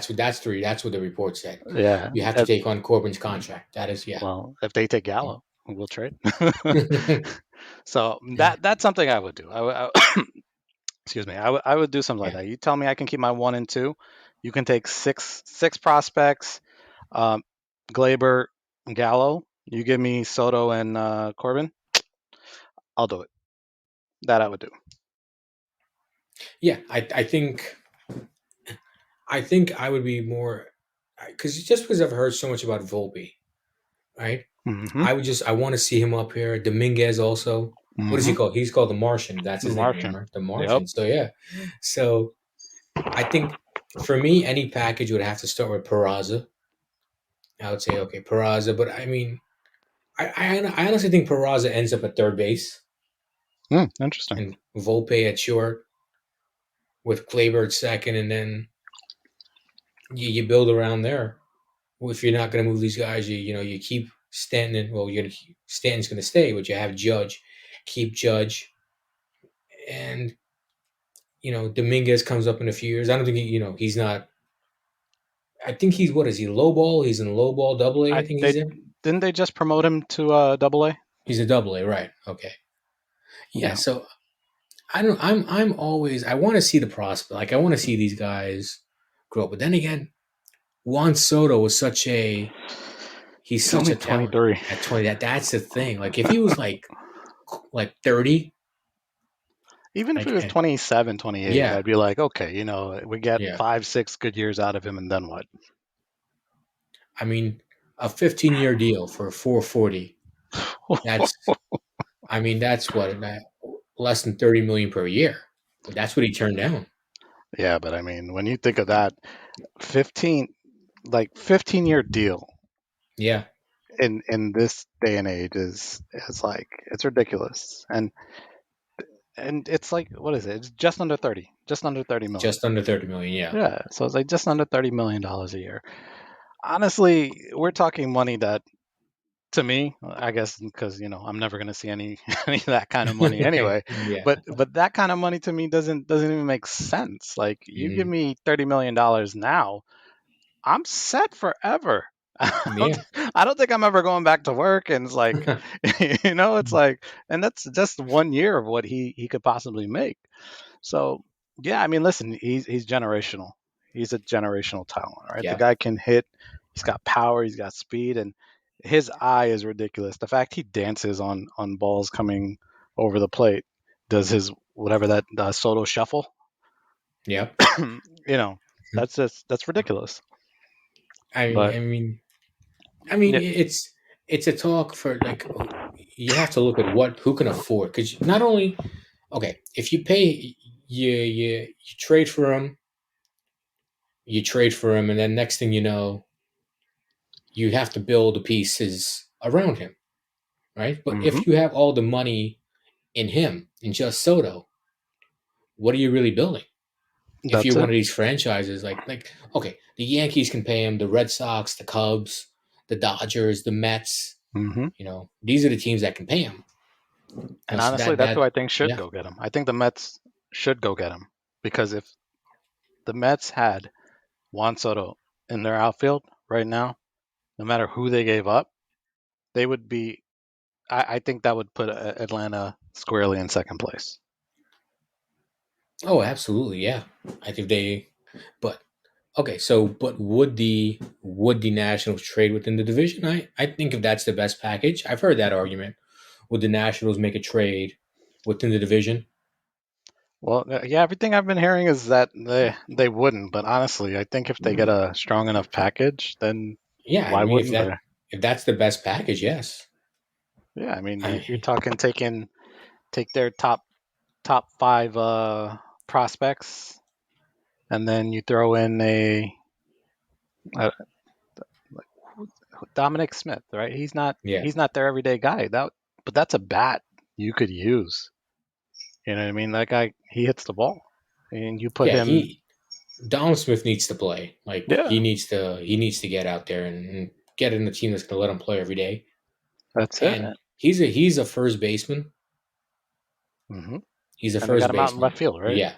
what the report said. yeah. You have to take on Corbin's contract. That is, yeah. Well, if they take Gallo, we'll trade. So Yeah, that's something I would do. Excuse me. I would do something like yeah, that. You tell me I can keep my one and two. You can take six prospects, um, Glaber, Gallo. You give me Soto and Corbin. I'll do it. That I would do. yeah. I think. I think I would be more because just because I've heard so much about Volpe, right? Mm-hmm. I want to see him up here. Dominguez also. What is he Mm-hmm. called? He's called the Martian. That's his nickname, Martian. right? The Yep. Martian. So yeah. So I think for me, any package would have to start with Peraza. I would say okay, Peraza, but I mean, I honestly think Peraza ends up at third base Interesting. and Volpe at short with Kleber at second, and then you build around there. Well, if you're not going to move these guys, you keep Stanton. Well, Stanton's going to stay, but you have Judge, keep Judge, and Dominguez comes up in a few years. I don't think he's not. I think he's what is he low ball? He's in low ball double A. I I think he's they in. didn't they just promote him to Double A? He's a double A, right? Okay, yeah. Yeah. So I don't. I'm always. I want to see the prospect. Like I want to see these guys grow up. But then again, Juan Soto was such a. He's He's such only a talent 23. at 20. That's the thing. Like if he was like 30, Even if he like was 27, 28, yeah, I'd be like, okay, we get yeah. 5, 6 good years out of him, and then what? I mean, a 15-year deal for 440. That's. I mean, that's what less than 30 million per year. But that's what he turned down. Yeah, but I mean, when you think of that, 15 15-year deal Yeah, in this day and age is like it's ridiculous. And it's like what is it? It's just under 30 million. just under 30 million. Yeah, Yeah, so it's like just under $30 million a year. Honestly, we're talking money that to me, I guess because I'm never going to see any any of that kind of money anyway. yeah. But that kind of money to me doesn't even make sense. Like you give Mhm. me $30 million now, I'm set forever. Yeah. I don't think I'm ever going back to work. And it's like, it's like, and that's just 1 year of what he could possibly make. So yeah, I mean, listen, he's generational. He's a generational talent, right? The Yeah, guy can hit. He's got power. He's got speed, and his eye is ridiculous. The fact he dances on balls coming over the plate, does his whatever that Soto shuffle, yeah. you know, that's ridiculous. I But mean, I mean, yeah, it's a talk for like you have to look at who can afford because not only okay if you pay you trade for him, and then next thing you know you have to build the pieces around him, right? But hmm if you have all the money in him in just Soto, what are you really building? If that's you're one it. of these franchises, okay, the Yankees can pay him, the Red Sox, the Cubs, the Dodgers, the Mets. hmm These are the teams that can pay him. And So honestly, that's who I think should yeah, go get him. I think the Mets should go get him because if the Mets had Juan Soto in their outfield right now, no matter who they gave up, they would be. I think that would put Atlanta squarely in second place. oh, absolutely, yeah. I think they, but okay, but would the Nationals trade within the division? I think if that's the best package, I've heard that argument. Would the Nationals make a trade within the division? Well, yeah, everything I've been hearing is that they wouldn't. But honestly, I think if they get a strong enough package, then Yeah, I why mean, wouldn't they? if that's the best package, yes. Yeah, I mean, you're I, talking take their top five prospects, and then you throw in a Dominic Smith, right? yeah, He's not their everyday guy. But that's a bat you could use. You know what I mean? That guy, he hits the ball, and you put yeah. him. Donald Smith needs to play. Like Yeah, he needs to get out there and get in the team that's going to let him play every day. that's it. And he's a first baseman. hmm He's a And they got first him out in baseman. left field, right? Yeah.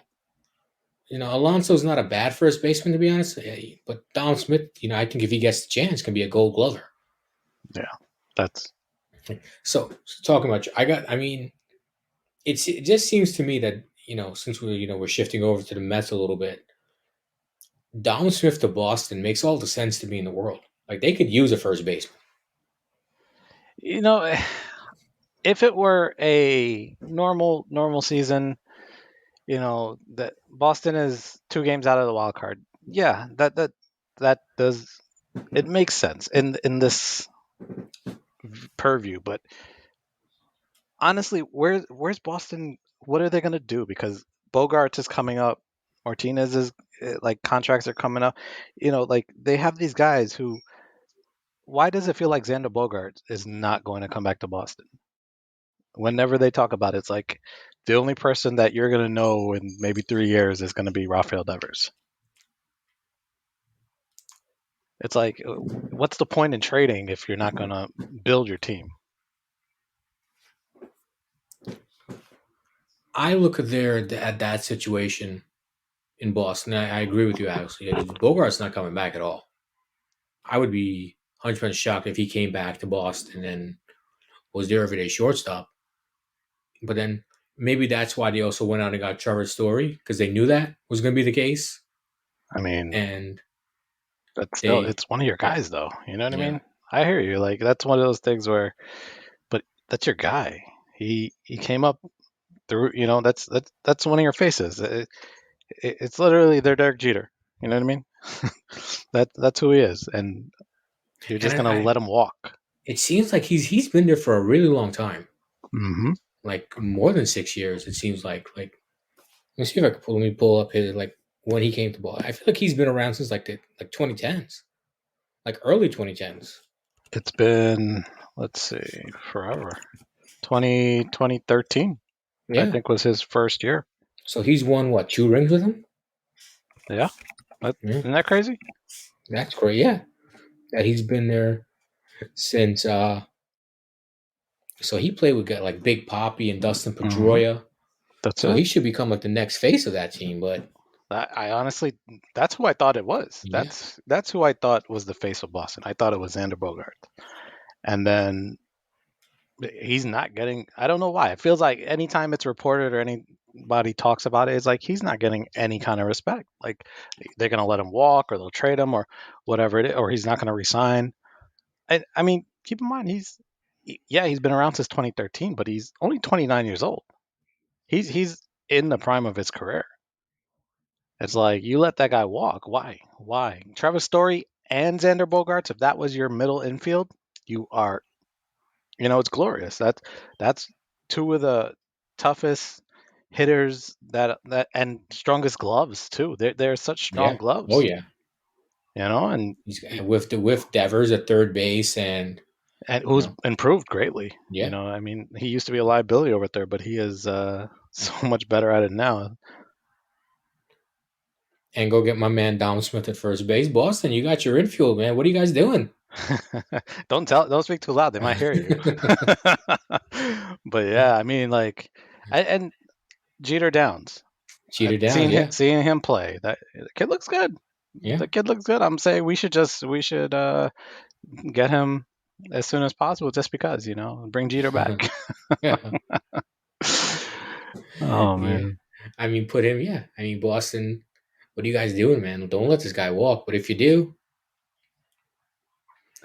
Alonso's not a bad first baseman to be honest, but Donald Smith, I think if he gets the chance, can be a Gold Glover. Yeah, that's So talking about, I mean, it just seems to me that since we're shifting over to the Mets a little bit, Donald Smith to Boston makes all the sense to me in the world. Like they could use a first baseman. you know, if it were a normal season, that Boston is 2 games out of the wild card. Yeah, that does it makes sense in this purview, but honestly, where's Boston? What are they gonna do? Because Bogarts is coming up, Martinez is like contracts are coming up. Like they have these guys who. Why does it feel like Xander Bogaerts is not going to come back to Boston? Whenever they talk about it, it's like the only person that you're gonna know in maybe 3 years is gonna be Rafael Devers. It's like, what's the point in trading if you're not gonna build your team? I look at that situation in Boston. I agree with you, actually. Bogart's not coming back at all. I would be 100% shocked if he came back to Boston and was their everyday shortstop. But then maybe that's why they also went out and got Trevor Story because they knew that was going to be the case. I mean, And that's still they, it's one of your yeah, guys, though. You know what I yeah. mean? I hear you. Like that's one of those things where, but that's your guy. He came up through. That's one of your faces. It's literally their Derek Jeter. You know what I mean? That's who he is, and you're And just gonna let him walk. it seems like he's been there for a really long time, Hmm. like more than 6 years. It seems like let me see if I can let me pull up his like when he came to ball. I feel like he's been around since like the 2010s, like early 2010s. It's been, let's see, forever. 2013, I Yeah. think, was his first year. So he's won what, 2 rings with him? Yeah, Yeah, isn't that crazy? that's great. Yeah, that he's been there since. So he played with like Big Poppy and Dustin Hmm. Pedroia. That's So it. he should become like the next face of that team. But I honestly, that's who I thought it was. yeah, That's who I thought was the face of Boston. I thought it was Xander Bogart, and then he's not getting. I don't know why. It feels like anytime it's reported or anybody talks about it, it's like he's not getting any kind of respect. Like they're gonna let him walk, or they'll trade him, or whatever it is, or he's not gonna resign. I mean, keep in mind yeah, he's been around since 2013, but he's only 29 years old. He's in the prime of his career. It's like you let that guy walk. Why? Why? Travis Story and Xander Bogarts, if that was your middle infield, you are, it's glorious. That's two of the toughest hitters that and strongest gloves too. They're such strong yeah, oh gloves, yeah. and He's with Devers at third base, and you who's know, improved greatly. yeah, I mean, he used to be a liability over there, but he is so much better at it now. and go get my man Dom Smith at first base. Boston, you got your infield, man. What are you guys doing? Don't speak too loud; they might hear you. But yeah, I mean, like, and Jeter Downs. I've Cheater Downs, seen him, yeah, seeing him play. That the kid looks good. yeah, The kid looks good. I'm saying we should get him as soon as possible, just because bring Jeter back. yeah, Oh man, yeah. I mean, put him, yeah. I mean, Boston. What are you guys doing, man? Don't let this guy walk. But if you do,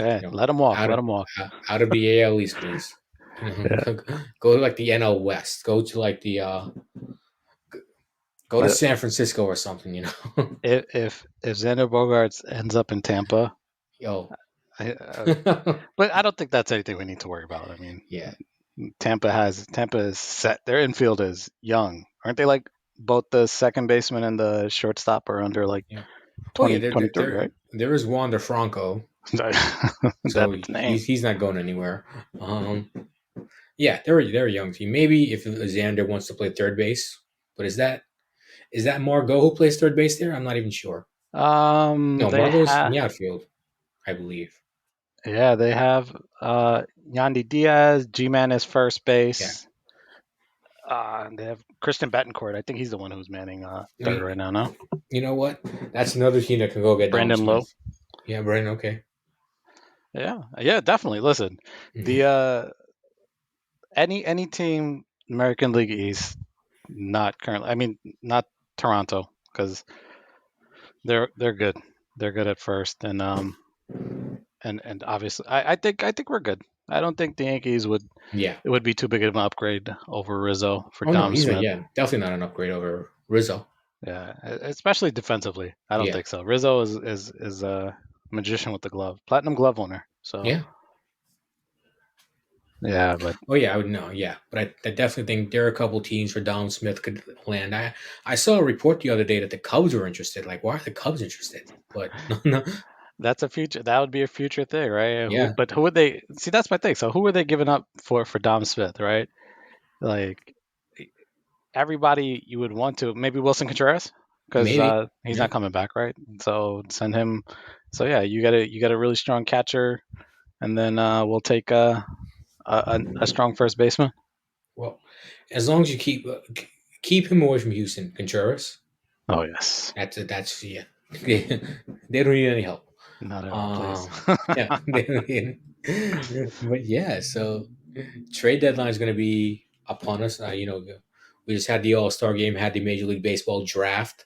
yeah, you know, let him walk. out Let of him walk. out of the AL East, please. Yeah, Go to like the NL West. Go to like the go to but San Francisco or something. if Xander Bogarts ends up in Tampa, Yo, I, but I don't think that's anything we need to worry about. I mean, yeah, Tampa is set. Their infield is young, aren't they? Like both the second baseman and the shortstop are under like yeah. Oh yeah, 2023, right? there is Wander Franco, so That's his name. he's not going anywhere. Um, yeah, they're a young team. Maybe if Xander wants to play third base, but is that Margot who plays third base there? I'm not even sure. No, They Margot's in have the outfield, I believe. yeah, they have Yandy Diaz, G-Man is first Yeah, base. They have Christian Betancourt. I think he's the one who's manning I third mean, right now. No, you know what? That's another team that can go get Dom Brandon Lowe. Smith. Yeah, Brandon. Okay. Yeah, yeah, definitely. Listen, the Mhm. any team American League East, not currently. I mean, not Toronto because they're good. They're good at first, and obviously, I think we're good. I don't think the Yankees would Yeah. it would be too big of an upgrade over Rizzo for Oh no, Dom he's a Smith. yeah, definitely not an upgrade over Rizzo. Yeah, especially defensively. I don't Yeah, think so. Rizzo is a magician with the glove, platinum glove winner. So yeah. yeah, but Oh yeah, I would know. Yeah, but I definitely think there are a couple teams where Dom Smith could land. I saw a report the other day that the Cubs were interested. Like, why are the Cubs interested? But no, no, that's a future. That would be a future thing, right? yeah, Who would they see? That's my thing. So who are they giving up for Dom Smith, right? Like everybody you would want to. Maybe Wilson Contreras because maybe. he's Yeah. not coming back, right? So send him. So yeah, you got a really strong catcher, and then we'll take a strong first baseman. Well, as long as you keep him away from Houston, Contreras. Oh yes, That's yeah. they don't need any help. not at all, please. Um, yeah, they don't need. But yeah, so trade deadline is going to be upon us. We just had the All Star game, had the Major League Baseball draft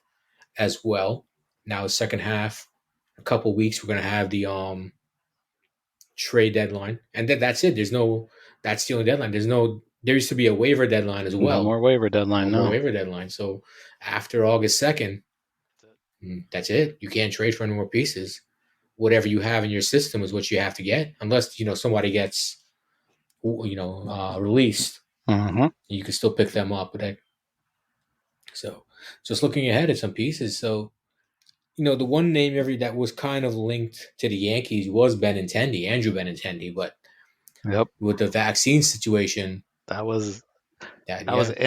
as well. Now, second half, a couple weeks, we're going to have the trade deadline, and that's it. There's no. That's the only deadline. There's no. There used to be a waiver deadline as No well. more waiver No deadline. more No. waiver deadline. So after August 2nd, that's it. You can't trade for any more pieces. Whatever you have in your system is what you have to get, unless somebody gets released. Mm-hmm. You can still pick them up. So just looking ahead at some pieces. So the one name every that was kind of linked to the Yankees was Benintendi, Andrew Benintendi, but Yep. with the vaccine situation, That was that that was yeah, an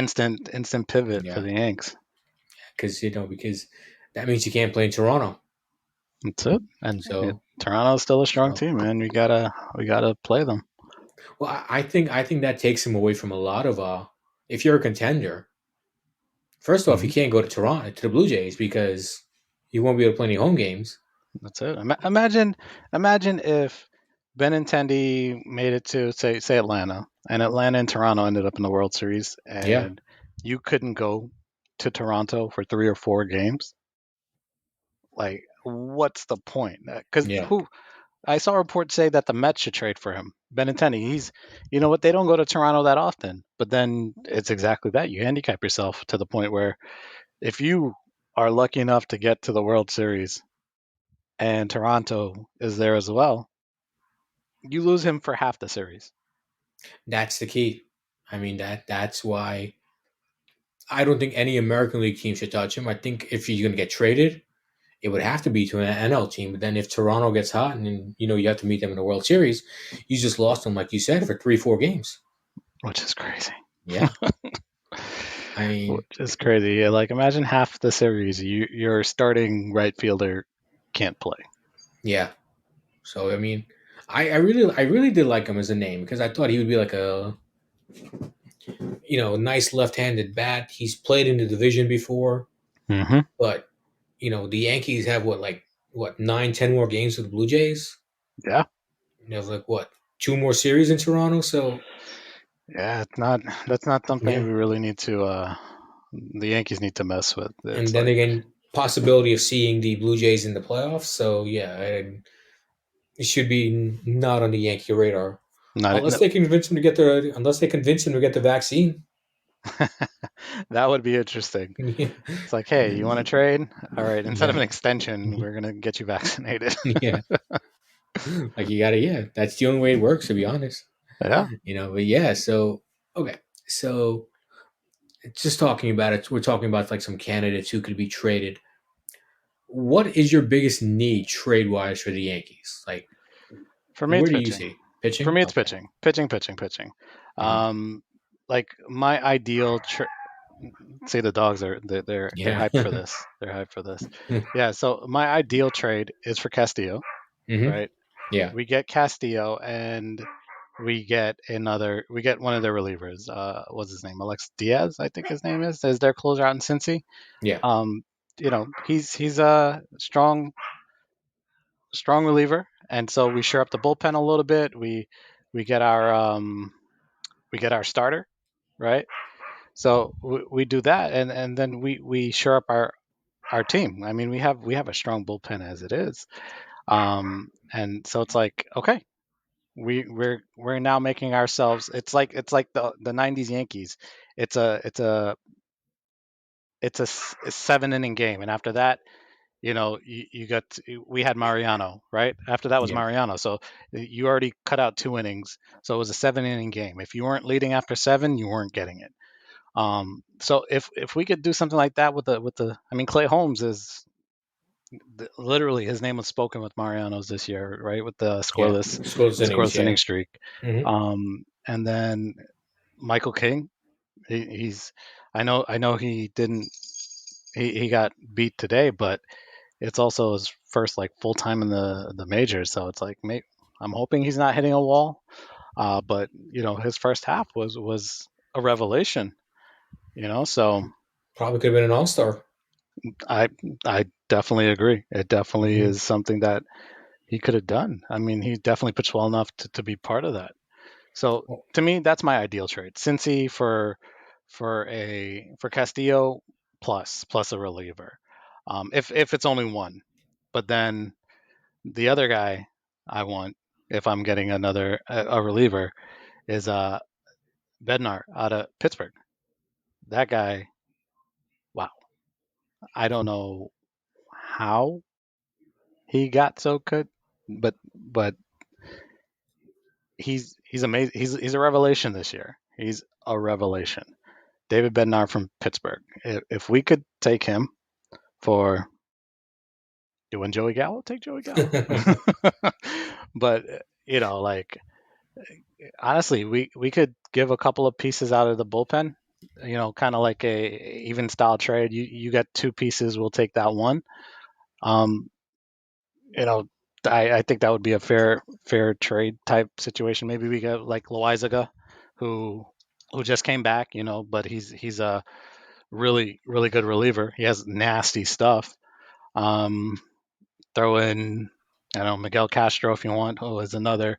instant pivot for yeah, the Yanks. because that means you can't play in Toronto. That's it. And So Toronto's still a strong so team, man. We gotta play them. well, I think that takes him away from a lot of if you're a contender. First off, you Hmm. can't go to Toronto to the Blue Jays because you won't be able to play any home games. That's it. Imagine if Benintendi made it to say Atlanta, and Atlanta and Toronto ended up in the World Series, Yeah, and you couldn't go to Toronto for 3 or 4 games. Like, what's the point? Because yeah. who I saw reports say that the Mets should trade for him. Benintendi, you know what? They don't go to Toronto that often, but then it's exactly that. You handicap yourself to the point where if you are lucky enough to get to the World Series and Toronto is there as well, you lose him for half the series. That's the key. I mean that's why I don't think any American League team should touch him. I think if he's going to get traded, it would have to be to an NL team. But then if Toronto gets hot and then, you have to meet them in the World Series, you just lost them, like you said, for 3, 4 games. Which is crazy. Yeah, I mean, Which is crazy. Yeah, like imagine half the series your starting right fielder can't play. yeah. So I mean, I really did like him as a name because I thought he would be like a nice left-handed bat. He's played in the division before, Hmm. but the Yankees have what 9, 10 more games with the Blue Jays. Yeah, Like what 2 more series in Toronto. So yeah. It's not That's not something yeah, we really need to. The Yankees need to mess with. and It's then like again, possibility of seeing the Blue Jays in the playoffs. So yeah, it should be not on the Yankee radar not. unless No, they convince him to get the vaccine. that would be interesting. Yeah, It's like, hey, you want to trade? All right. Instead of yeah, an extension, we're gonna get you vaccinated. yeah. Like you gotta, yeah. That's the only way it works, to be honest. Yeah. But yeah. So okay, so just talking about it, we're talking about like some candidates who could be traded. What is your biggest need trade wise for the Yankees? Like, For me, where it's do you pitching. see For pitching? me, it's Okay. pitching. Pitching, pitching, pitching. Hmm. Um, like my ideal. See, the dogs are they're Yeah. hyped for this. They're hyped for this. Yeah. So my ideal trade is for Castillo, Hmm. right? Yeah. We get Castillo and we get one of their relievers. What's his name? Alex Diaz, I think his name is their closer out in Cincy. Yeah. Um, he's a strong reliever, and so we shore up the bullpen a little bit. We get our starter, right? So we do that, and then we shore up our team. I mean, we have a strong bullpen as it is, and so it's like okay, we're now making ourselves. It's like the '90s Yankees. It's a it's a 7 inning game, and after that, you got we had Mariano, right? After that was Yeah, Mariano, so you already cut out 2 innings, so it was a 7 inning game. If you weren't leading after seven, you weren't getting it. So if we could do something like that I mean, Clay Holmes is literally his name was spoken with Mariano's this year, right? With yeah. Scores the innings. scoreless inning Yeah. streak. Hmm. And then Michael King, he's I know he didn't he got beat today, but it's also his first like full time in the majors, so it's like I'm hoping he's not hitting a wall. But his first half was a revelation. So Probably could have been an all-star. I I definitely agree. It definitely Hmm. is something that he could have done. I mean, he definitely pitched well enough to be part of that. So Well, to me, that's my ideal trade. Cincy for Castillo plus a reliever. If it's only one, but then the other guy I want, if I'm getting a reliever, is Bednar out of Pittsburgh. That guy, wow. I don't know how he got so good, but he's amazing. He's a revelation this year. He's a revelation. David Bednar from Pittsburgh. If we could take him for doing Joey Gallo, take Joey Gallo. But like honestly, we could give a couple of pieces out of the bullpen. Kind of like a even style trade. You got two pieces, we'll take that one. Um, you know, I think that would be a fair trade type situation. Maybe we get like Loizaga, who who just came back, but he's a really good reliever. He has nasty stuff. Um, Throw in, I don't know, Miguel Castro if you want, who is another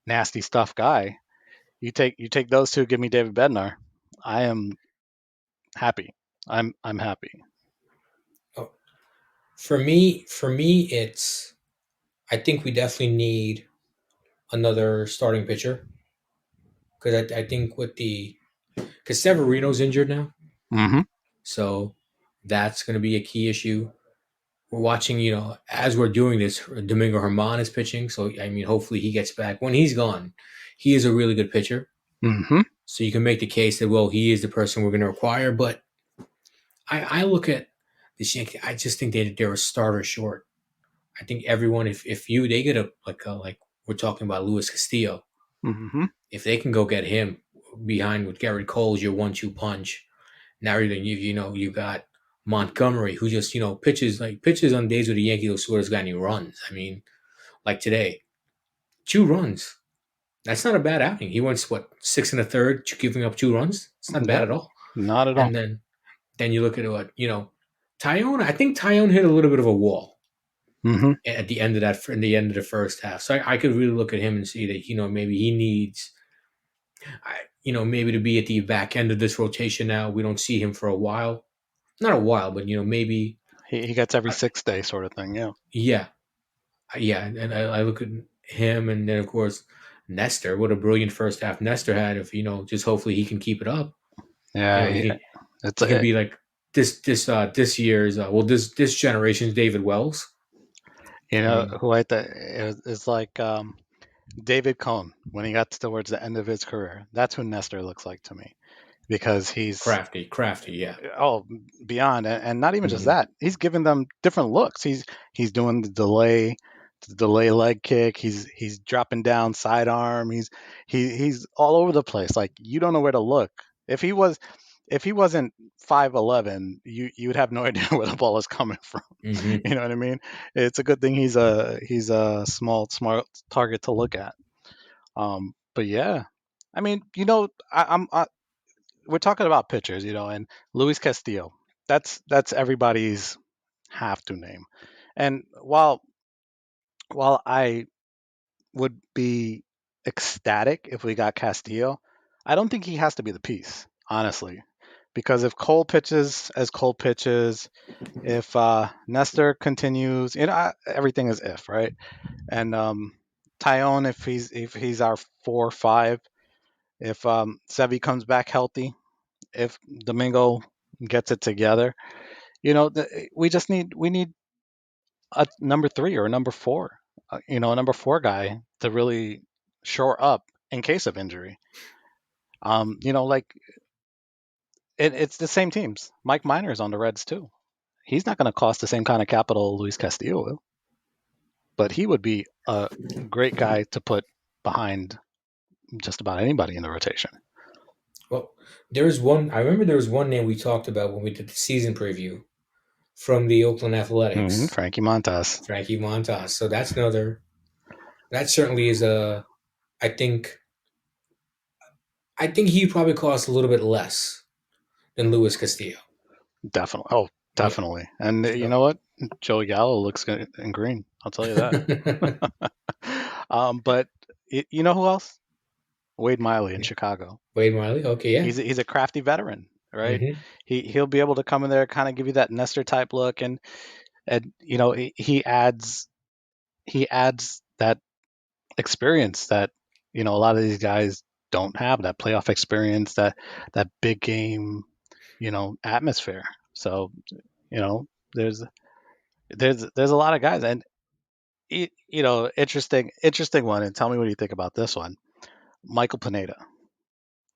nasty stuff guy. You take those two, give me David Bednar. I am happy. I'm happy. oh, for me, it's. I think we definitely need another starting pitcher because I think with the because Severino's injured now, Mm-hmm. so that's going to be a key issue. We're watching, as we're doing this, Domingo Herman is pitching, so I mean, hopefully he gets back. When he's gone, he is a really good pitcher, Mm-hmm. so you can make the case that well, he is the person we're going to require. But I look at the Yankees, I just think they're a starter short. I think everyone, if you they get like we're talking about Luis Castillo, Mm-hmm. if they can go get him behind with Garrett Cole's your 1-2 punch. Now you got Montgomery who just pitches on days where the Yankees will score has got any runs. I mean, like today, 2 runs. That's not a bad outing. He went what 6 and a third, giving up 2 runs. It's not bad Yep. at all. Not at all. And then you look at what Tyone. I think Tyone hit a little bit of a wall Mm-hmm. at the end of that in the end of the first half. So I could really look at him and see that maybe he needs maybe to be at the back end of this rotation now. We don't see him for a while. Not a while, but maybe He gets every uh, 6 day sort of thing. Yeah. yeah, yeah. And I look at him, and then of course Nestor. What a brilliant first half Nestor had. If just hopefully he can keep it up. Yeah. It's He can be like this year's this generation's David Wells. I mean, who I think is like David Cohn when he got towards the end of his career. That's who Nestor looks like to me because he's crafty, yeah. oh beyond, and not even just Hmm. that. He's giving them different looks. He's doing the delay leg kick. He's dropping down sidearm. He's all over the place. Like you don't know where to look. If he wasn't 5'11", you would have no idea where the ball is coming from. Hmm. You know what I mean? It's a good thing he's a small smart target to look at. But yeah, I mean, we're talking about pitchers, and Luis Castillo. That's everybody's have to name. And while I would be ecstatic if we got Castillo, I don't think he has to be the piece, honestly. Because if Cole pitches as Cole pitches, if Nestor continues, everything is if, right? And Tyone, if he's our 4 or 5, if Sevy comes back healthy, if Domingo gets it together. We need a number three or a number four, a number four guy to really shore up in case of injury. Like it's the same teams. Mike Minor's on the Reds too. He's not going to cost the same kind of capital Luis Castillo will, but he would be a great guy to put behind just about anybody in the rotation. Well, there's one. I remember there was one name we talked about when we did the season preview from the Oakland Athletics, Frankie Montas. Frankie Montas. So that's another. That certainly is a. I think. I think he probably costs a little bit less than Luis Castillo. Definitely. Oh, Yeah. definitely. And you So. know what? Joey Gallo looks good in green. I'll tell you that. But you know who else? Wade Miley in Chicago. Wade Miley. Okay. Yeah. He's a crafty veteran, right? Hmm. He'll be able to come in there, kind of give you that Nestor type look, and he adds that experience that a lot of these guys don't have, that playoff experience, that big game atmosphere. So you know there's there's a lot of guys, and interesting one. And tell me what you think about this one. Michael Pineda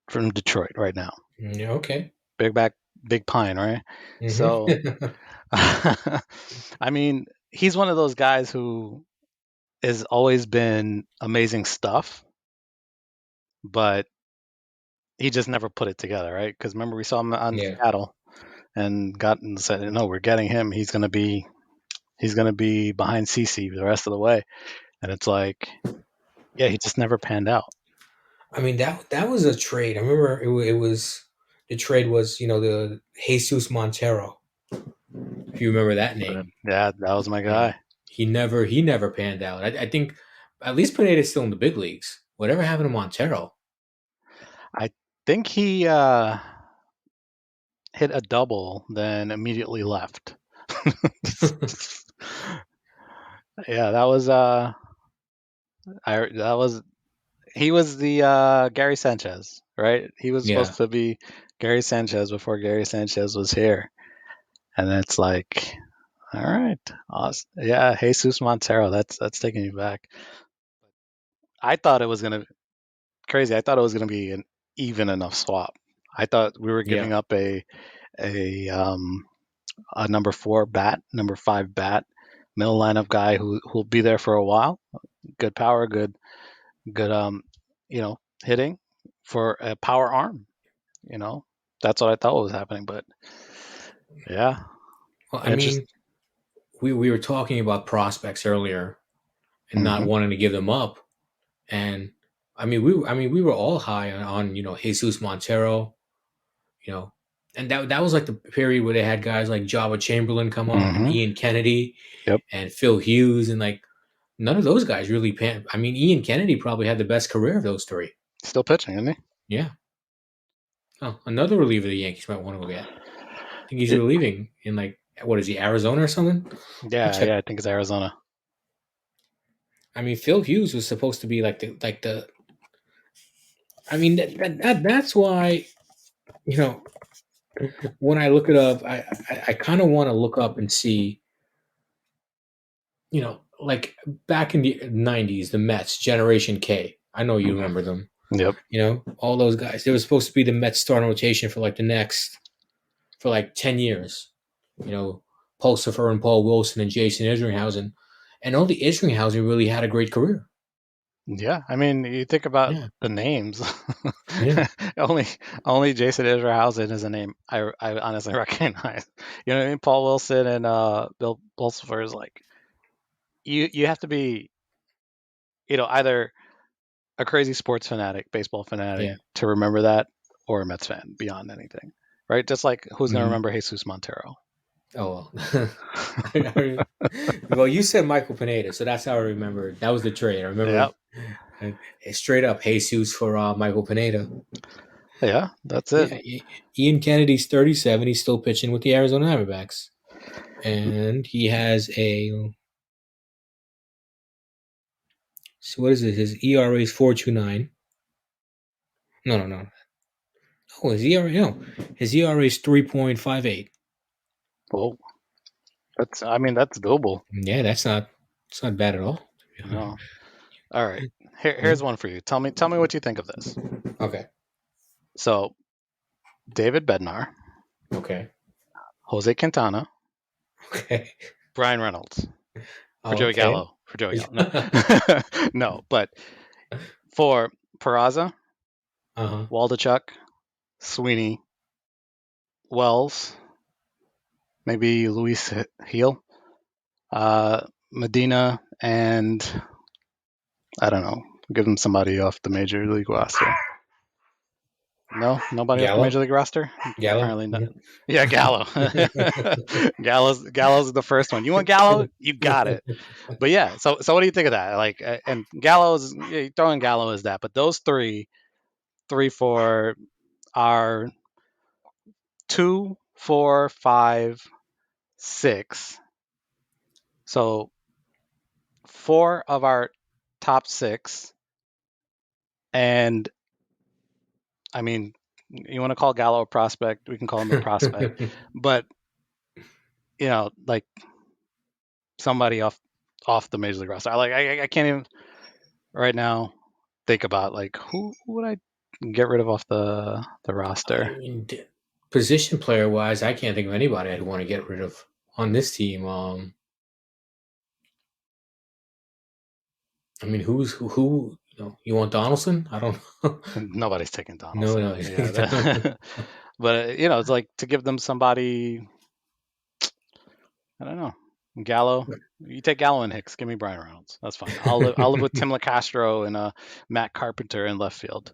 from Detroit right now. Yeah. Okay. Big back, big pine, right? So Hmm. I mean, he's one of those guys who has always been amazing stuff, but he just never put it together, right? Because remember we saw him on Yeah. Seattle and got and said, no, we're getting him. He's gonna be behind CC the rest of the way, and it's like, yeah, he just never panned out. I mean that was a trade. I remember it was the trade was the Jesus Montero. If you remember that But name. yeah, that was my Yeah. guy. He never panned out. I think at least Pineda's still in the big leagues. Whatever happened to Montero? I think he hit a double, then immediately left. Yeah, that was he was the Gary Sanchez, right? He was Yeah. supposed to be Gary Sanchez before Gary Sanchez was here, and it's like, all right, awesome. Yeah, Jesus Montero. That's taking me back. I thought it was gonna crazy. I thought it was gonna be an even enough swap. I thought we were Yeah. giving up a a number four bat, number five bat, middle lineup guy who'll be there for a while. Good power, good hitting for a power arm. You know, that's what I thought was happening. But yeah, Well, I interest. mean, we were talking about prospects earlier and not Hmm. wanting to give them up, and I mean we were all high on Jesus Montero, you know, and that was like the period where they had guys like Java Chamberlain come up and Hmm. Ian Kennedy Yep. and Phil Hughes, and like none of those guys really pan. I mean, Ian Kennedy probably had the best career of those three. Still pitching, isn't Yeah. Oh, another reliever the Yankees might want to go get. I think he's he? relieving in like what is he, Arizona or something? I'll Yeah, check. yeah. I think it's Arizona. I mean, Phil Hughes was supposed to be like the. I mean, that's why you know when I look it up, I kind of want to look up and see like back in the '90s, the Mets, Generation K. I know you Hmm. remember them. Yep. All those guys. They were supposed to be the Mets starting rotation for like the next for like 10 years. You know, Pulsifer and Paul Wilson and Jason Isringhausen, and only Isringhausen really had a great career. Yeah, I mean, you think about Yeah, the names. yeah, only only Jason Isringhausen is a name I honestly recognize. You know what I mean? Paul Wilson and Bill Pulsifer is like, you have to be either a crazy sports fanatic, baseball fanatic yeah. to remember that, or a Mets fan beyond anything, right? Just like who's going to Hmm. remember Jesus Montero? Oh well. Well, you said Michael Pineda, so that's how I remember. That was the trade. I remember Yeah, straight up Jesus for Michael Pineda. yeah, that's it. Yeah, Ian Kennedy's 37. He's still pitching with the Arizona Diamondbacks, and he has a. So what is it? His ERA is 4.29. No, no, no. Oh, his ERA, no, his ERA is 3.58. Well, that's doable. Yeah, it's not bad at all. No. All right. Yeah. Here's one for you. Tell me what you think of this. Okay. So David Bednar, Okay. Jose Quintana, Okay. Brian Reynolds for Oh, Joey okay. Gallo. For Joey Gallo. No, no. But for Peraza, Uh-huh. Waldachuk, Sweeney, Wells, maybe Luis Heel, Medina, and I don't know. Give them somebody off the major league roster. No, nobody off the major Gallo. league roster. Gallo. Apparently not. Yeah. Yeah, Gallo. Gallo's is the first one. You want Gallo? You got it. But yeah, so what do you think of that? Like, and Gallo's yeah, throwing Gallo is that, but those three, four are 2, 4, 5, 6. So 4 of our top 6, and I mean, you want to call Gallo a prospect, we can call him a prospect, but like somebody off the major league roster. I can't even right now think about like who would I get rid of off the I roster. mean, position player wise, I can't think of anybody I'd want to get rid of on this team. I mean, who? You want Donaldson? I don't know. Nobody's taking No, Donaldson. no. Yeah, but it's like to give them somebody. I don't know. Gallo. You take Gallo and Hicks. Give me Brian Reynolds. That's fine. I'll live with Tim LaCastro and Matt Carpenter in left field.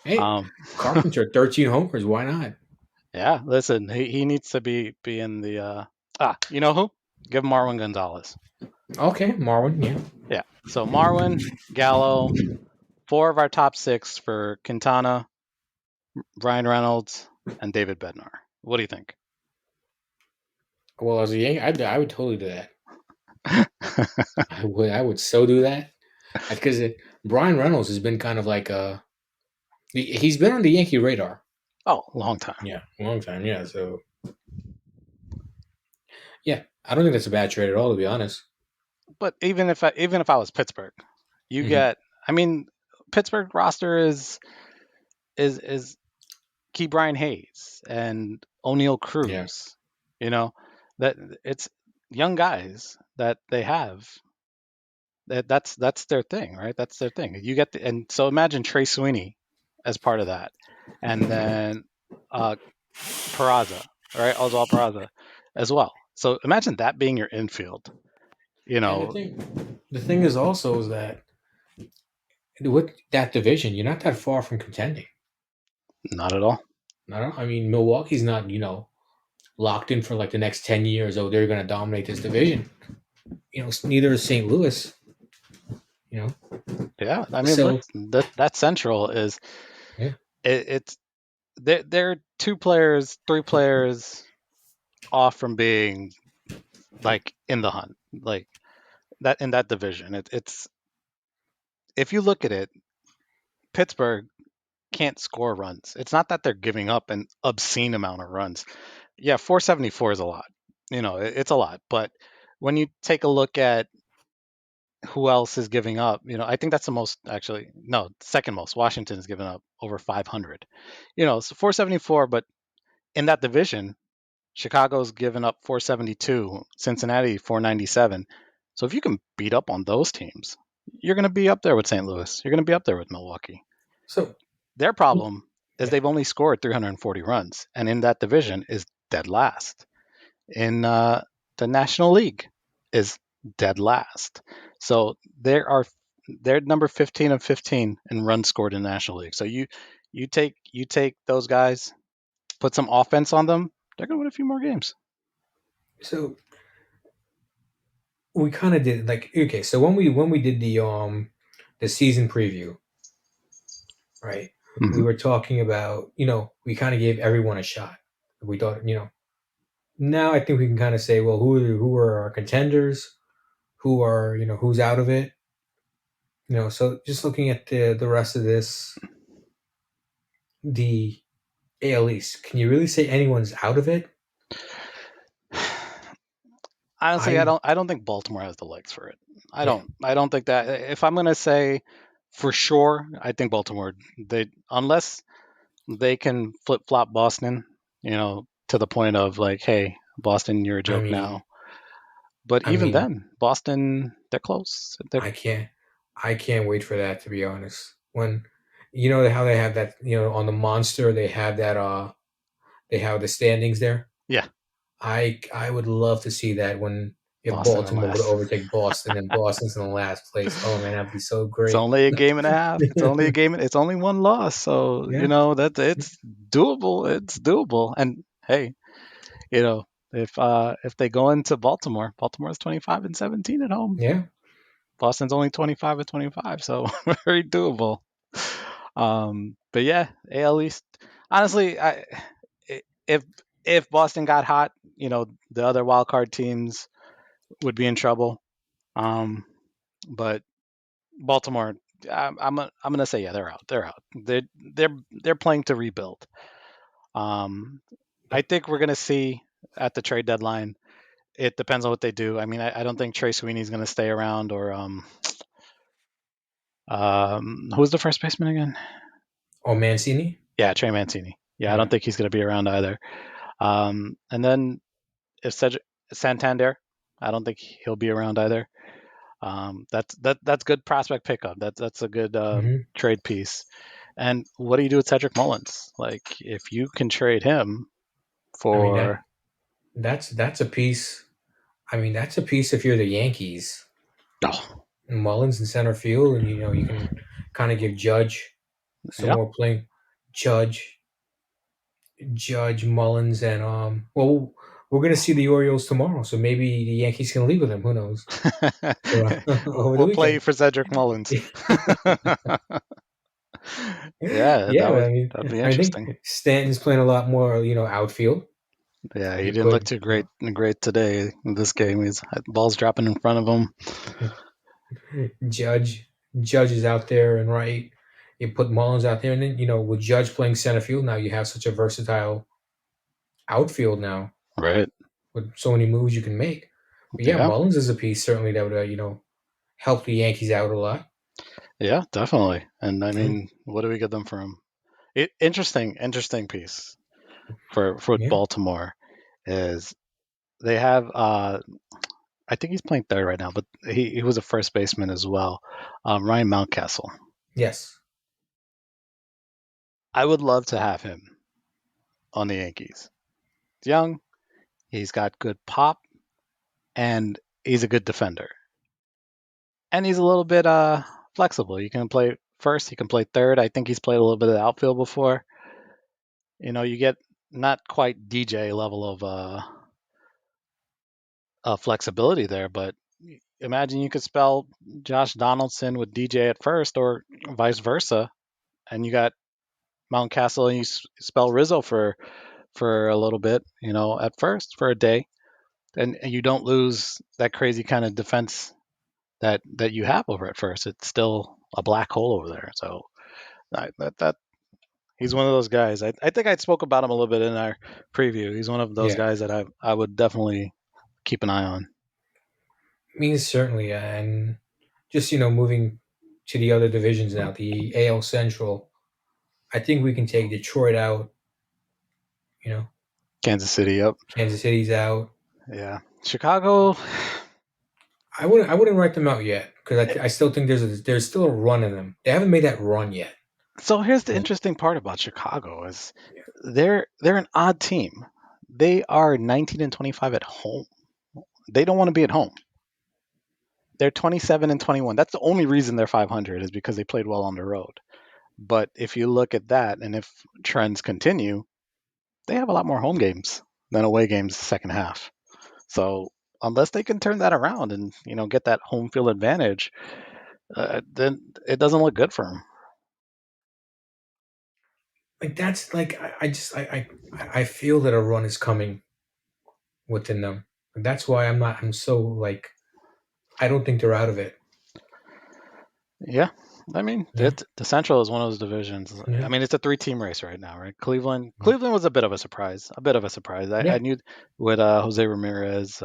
Hey, Um, Carpenter, 13 homers. Why not? yeah, listen, he needs to be in the you know who? Give him Marwin Gonzalez. Okay, Marwin. Yeah. Yeah. So Marwin, Gallo, 4 of our top 6 for Quintana, Brian Reynolds, and David Bednar. What do you think? Well, as a Yankee, I would totally do that. I would so do that because Brian Reynolds has been kind of like he's been on the Yankee radar. Oh, long time. Yeah, a long time. Yeah, so yeah, I don't think that's a bad trade at all, to be honest. But even if I was Pittsburgh, you Hmm. get I mean Pittsburgh roster is Key Brian Hayes and O'Neill Yeah. Cruz. You know that it's young guys that they have. That's their thing, right? That's their thing. And so imagine Trey Sweeney as part of that, and then uh, Peraza, right? Oswald Peraza as well. So imagine that being your infield. You And know, the thing is also is that with that division, you're not that far from contending. not at all. I mean, Milwaukee's not locked in for like the next 10 years. Oh, they're going to dominate this division. Neither is St. Louis. You know, Yeah, I mean, look, so that Central is yeah. it's they're 2 players, 3 players off from being like in the hunt, like that in that division. It's if you look at it, Pittsburgh can't score runs. It's not that they're giving up an obscene amount of runs. Yeah, 474 is a lot. It's a lot. But when you take a look at who else is giving up, I think that's the most actually. No, second most. Washington is giving up over 500. So 474, but in that division, Chicago's given up 472, Cincinnati 497. So if you can beat up on those teams, you're going to be up there with St. Louis. You're going to be up there with Milwaukee. So Their problem is yeah. they've only scored 340 runs, and in that division is dead last. In the National League is dead last. So they're number 15 of 15 in runs scored in the National League. So you take those guys, put some offense on them, they're going to win a few more games. So we kind of did like okay. So when we did the season preview, right? We Mm-hmm. were talking about we kind of gave everyone a shot. We thought now I think we can kind of say well who are our contenders, who are who's out of it. So just looking at the rest of this, the AL East. Can you really say anyone's out of it? Honestly, I I don't. I don't think Baltimore has the legs for it. I yeah. don't. I don't think that. If I'm gonna say for sure, I think Baltimore. They unless they can flip flop Boston, to the point of like, hey, Boston, you're a I joke now. mean, But I even mean, then, Boston, they're close. They're I can't. I can't wait for that, to be honest. When you know how they have that, on the Monster, they have that. They have the standings there. Yeah, I would love to see that when if Boston in Baltimore would last. overtake Boston and Boston's in the last place. Oh man, that'd be so It's great. only a game and a half. It's only a game. It's only one loss, so Yeah, that it's doable. It's doable. And hey, if they go into Baltimore, Baltimore's 25-17 at home. yeah. Boston's only 25-25, so very doable. But yeah, AL East. Honestly, if if Boston got hot, the other wild card teams would be in trouble. Um, but Baltimore, I'm gonna say yeah, they're out. They're out. They're playing to rebuild. Um, I Yep. think we're gonna see at the trade deadline. It depends on what they do. I mean, I don't think Trey Sweeney's gonna stay around, or who's the first baseman again? Oh, Mancini. Yeah, Trey Mancini. Yeah, I don't Yeah. think he's gonna be around either. And then if Cedric Santander, I don't think he'll be around either. That's good prospect pickup. That's a good hmm trade piece. And what do you do with Cedric Mullins? Like, if you can trade him I mean for, that's a piece. I mean that's a piece if you're the Yankees. oh, Mullins in center field, and you can kind of give Judge some yeah, more playing. Judge, Judge Mullins, and well, we're gonna see the Orioles tomorrow, so maybe the Yankees can leave with him. Who knows? Or, over the we'll play weekend. for Cedric Mullins. Yeah, Yeah, I mean, that'd be I think interesting. Stanton's playing a lot more, outfield. Yeah, So he he didn't look could, too great today in this game. He's balls dropping in front of him. Judge, Judge is out there and right. You put Mullins out there, and then with Judge playing center field now, you have such a versatile outfield now Right. with so many moves you can make. But yeah, Yeah. Mullins is a piece certainly that would help the Yankees out a lot. Yeah, definitely. And I Yeah, mean, what do we get them from? Interesting piece for yeah. Baltimore is they have I think he's playing third right now, but he was a first baseman as well. Ryan Mountcastle. Yes. I would love to have him on the Yankees. He's young, he's got good pop, and he's a good defender. And he's a little bit flexible. You can play first, he can play third. I think he's played a little bit of the outfield before. You get not quite DJ level of flexibility there, but imagine you could spell Josh Donaldson with DJ at first, or vice versa, and you got Mountcastle and you spell Rizzo for a little bit, at first for a day, and you don't lose that crazy kind of defense that you have over at first. It's still a black hole over there. So that he's one of those guys. I think I spoke about him a little bit in our preview. He's one of those Yeah. guys that I would definitely keep an eye on. I mean, certainly, and just moving to the other divisions now, the AL Central. I think we can take Detroit out. You know, Kansas City, yep, Kansas City's out. yeah. Chicago. I wouldn't write them out yet because I still think there's still a run in them. They haven't made that run yet. So here's the So, interesting part about Chicago is yeah. they're an odd team. They are 19-25 at home. They don't want to be at home. They're 27-21. That's the only reason they're 500 is because they played well on the road. But if you look at that, and if trends continue, they have a lot more home games than away games the second half. So unless they can turn that around and get that home field advantage, then it doesn't look good for them. Like that's like I just I feel that a run is coming within them. That's why I'm so like I don't think they're out of it. Yeah. I mean, Yeah, the Central is one of those divisions. I yeah, mean, it's a three-team race right now, right? Cleveland, yeah, Cleveland was a bit of a surprise. A bit of a surprise. I yeah, knew with Jose Ramirez,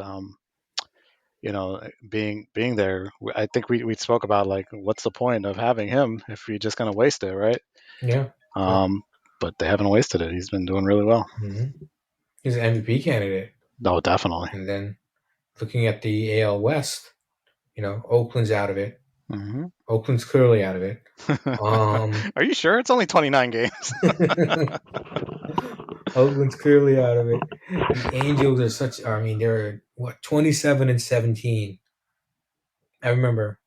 being there. I think we spoke about like, what's the point of having him if you're just gonna waste it, right? yeah. But Um, but they haven't wasted it. He's been doing really well. he's an MVP candidate. No, definitely. And then looking at the AL West, Oakland's out of it. Hmm. Oakland's clearly out of it. Um, Are you sure it's only 29 games? Oakland's clearly out of it. The Angels are such. I mean, they're what 27-17. I remember.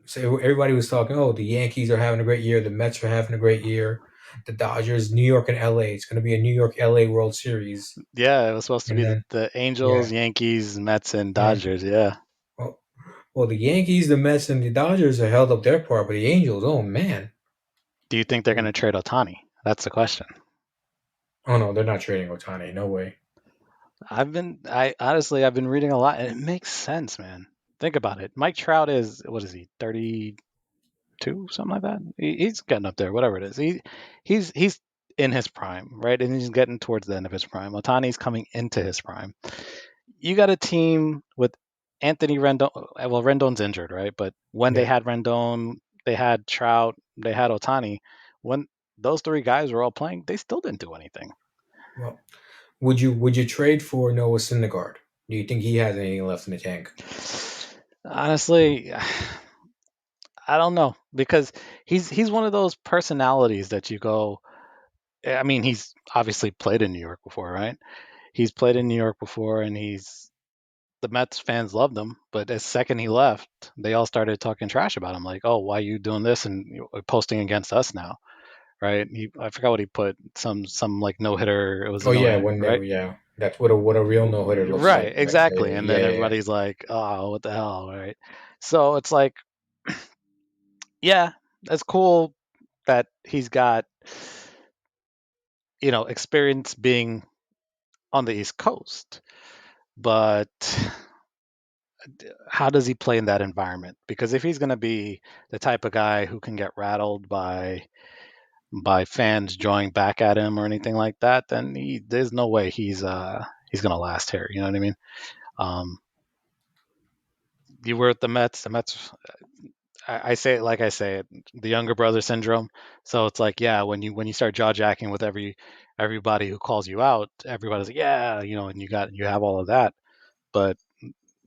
So everybody was talking. Oh, the Yankees are having a great year. The Mets are having a great year. The Dodgers, New York, and LA. It's going to be a New York LA World Series. Yeah, it was supposed to And be then the yeah, Angels, Yankees, Mets, and yeah. Dodgers. Yeah. Well, well, the Yankees, the Mets, and the Dodgers have held up their part, but the Angels, oh man. Do you think they're going to trade Otani? That's the question. Oh no, they're not trading Otani. No way. I honestly, I've been reading a lot, and it makes sense, man. Think about it. Mike Trout is, what is he, 32, something like that? He's getting up there, whatever it is. He's in his prime, right? And he's getting towards the end of his prime. Otani's coming into his prime. You got a team with Anthony Rendon. Well, Rendon's injured, right? But when they Yeah. had Rendon, they had Trout, they had Otani. When those three guys were all playing, they still didn't do anything. Well, would you trade for Noah Syndergaard? Do you think he has anything left in the tank? Honestly, I don't know because he's one of those personalities that you go. I mean, he's obviously played in New York before, right? He's played in New York before, and he's the Mets fans loved him. But as second he left, they all started talking trash about him, like, "Oh, why are you doing this and posting against us now?" Right? I forgot what he put. Some like no hitter. It was Oh a no yeah, hitter, when they right? yeah, that's what a real no hitter looks Right, like. The next exactly. day, And yeah, then yeah, yeah. everybody's like, "Oh, what the hell?" Right? So it's like, yeah, that's cool that he's got experience being on the East Coast, but how does he play in that environment? Because if he's going to be the type of guy who can get rattled by fans drawing back at him or anything like that, then there's no way he's going to last here. You know what I mean? Um, you were at the Mets. The Mets. I say it like I say it, the younger brother syndrome. So it's like, yeah, when you start jaw jacking with everybody who calls you out, everybody's like, yeah, and you have all of that. But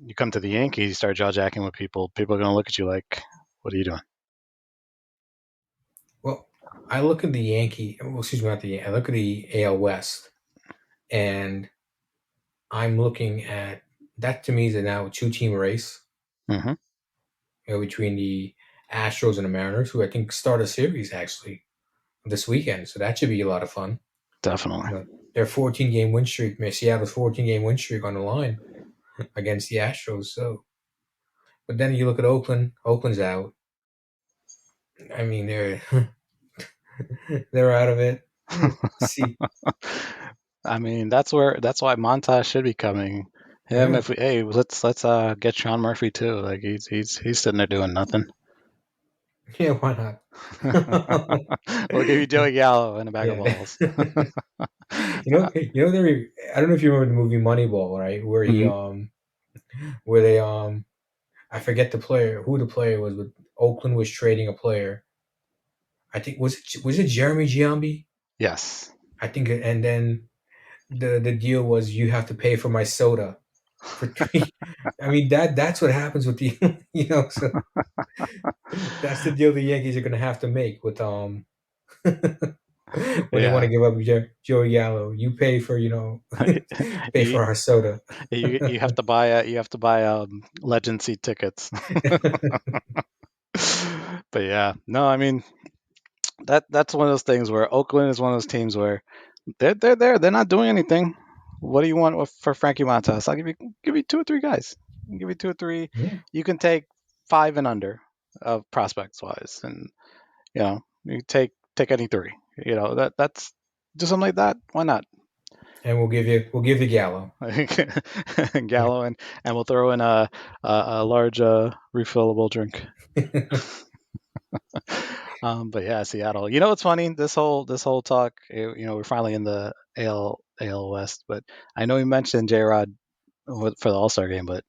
you come to the Yankees, you start jaw jacking with people. People are gonna look at you like, "What are you doing?" Well, I look at the Yankee. Well, excuse me, not the. I look at the AL West, and I'm looking at that. To me is a now two-team race, Hmm. between the Astros and the Mariners, who I think start a series actually this weekend. So that should be a lot of fun. Definitely. Their 14-game win streak, Seattle's 14-game win streak on the line against the Astros. So, but then you look at Oakland. Oakland's out. I mean, they're they're out of it. See, I mean, that's why Montas should be coming. Him, yeah, if we hey, let's get Sean Murphy too. Like he's sitting there doing nothing. yeah, why not? We'll give you Joey Gallo and a bag of Yeah. balls. I don't know if you remember the movie Moneyball, right? Mhm. Where they I forget who the player was, but Oakland was trading a player. I think was it Jeremy Giambi? Yes. I think, and then the deal was you have to pay for my soda for three. I mean that's what happens with the so that's the deal the Yankees are gonna have to make with when they want to Yeah. give up Joey Gallo. You pay for pay you, for our soda. you have to buy legend seat tickets. But yeah, no, I mean that's one of those things where Oakland is one of those teams where they're there, they're not doing anything. What do you want for Frankie Montas? I'll give you two or three guys. I'll give you two or three. Yeah, You can take five and under of prospects wise, and you take any three. That's do something like that. Why not? and we'll give you Gallo. Gallo and we'll throw in a large refillable drink. But yeah, Seattle. You know what's funny? This whole talk. We're finally in the AL West, but I know you mentioned J Rod for the All Star game, but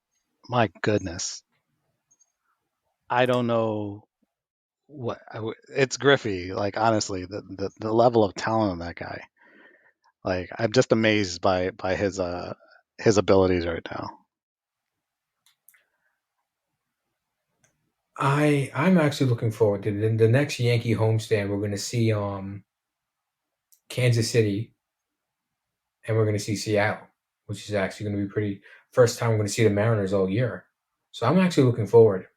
my goodness, I don't know it's Griffey. Like honestly, the level of talent of that guy. Like I'm just amazed by his abilities right now. I'm actually looking forward to the next Yankee homestand. We're going to see Kansas City, and we're going to see Seattle, which is actually going to be pretty. First time we're going to see the Mariners all year, so I'm actually looking forward.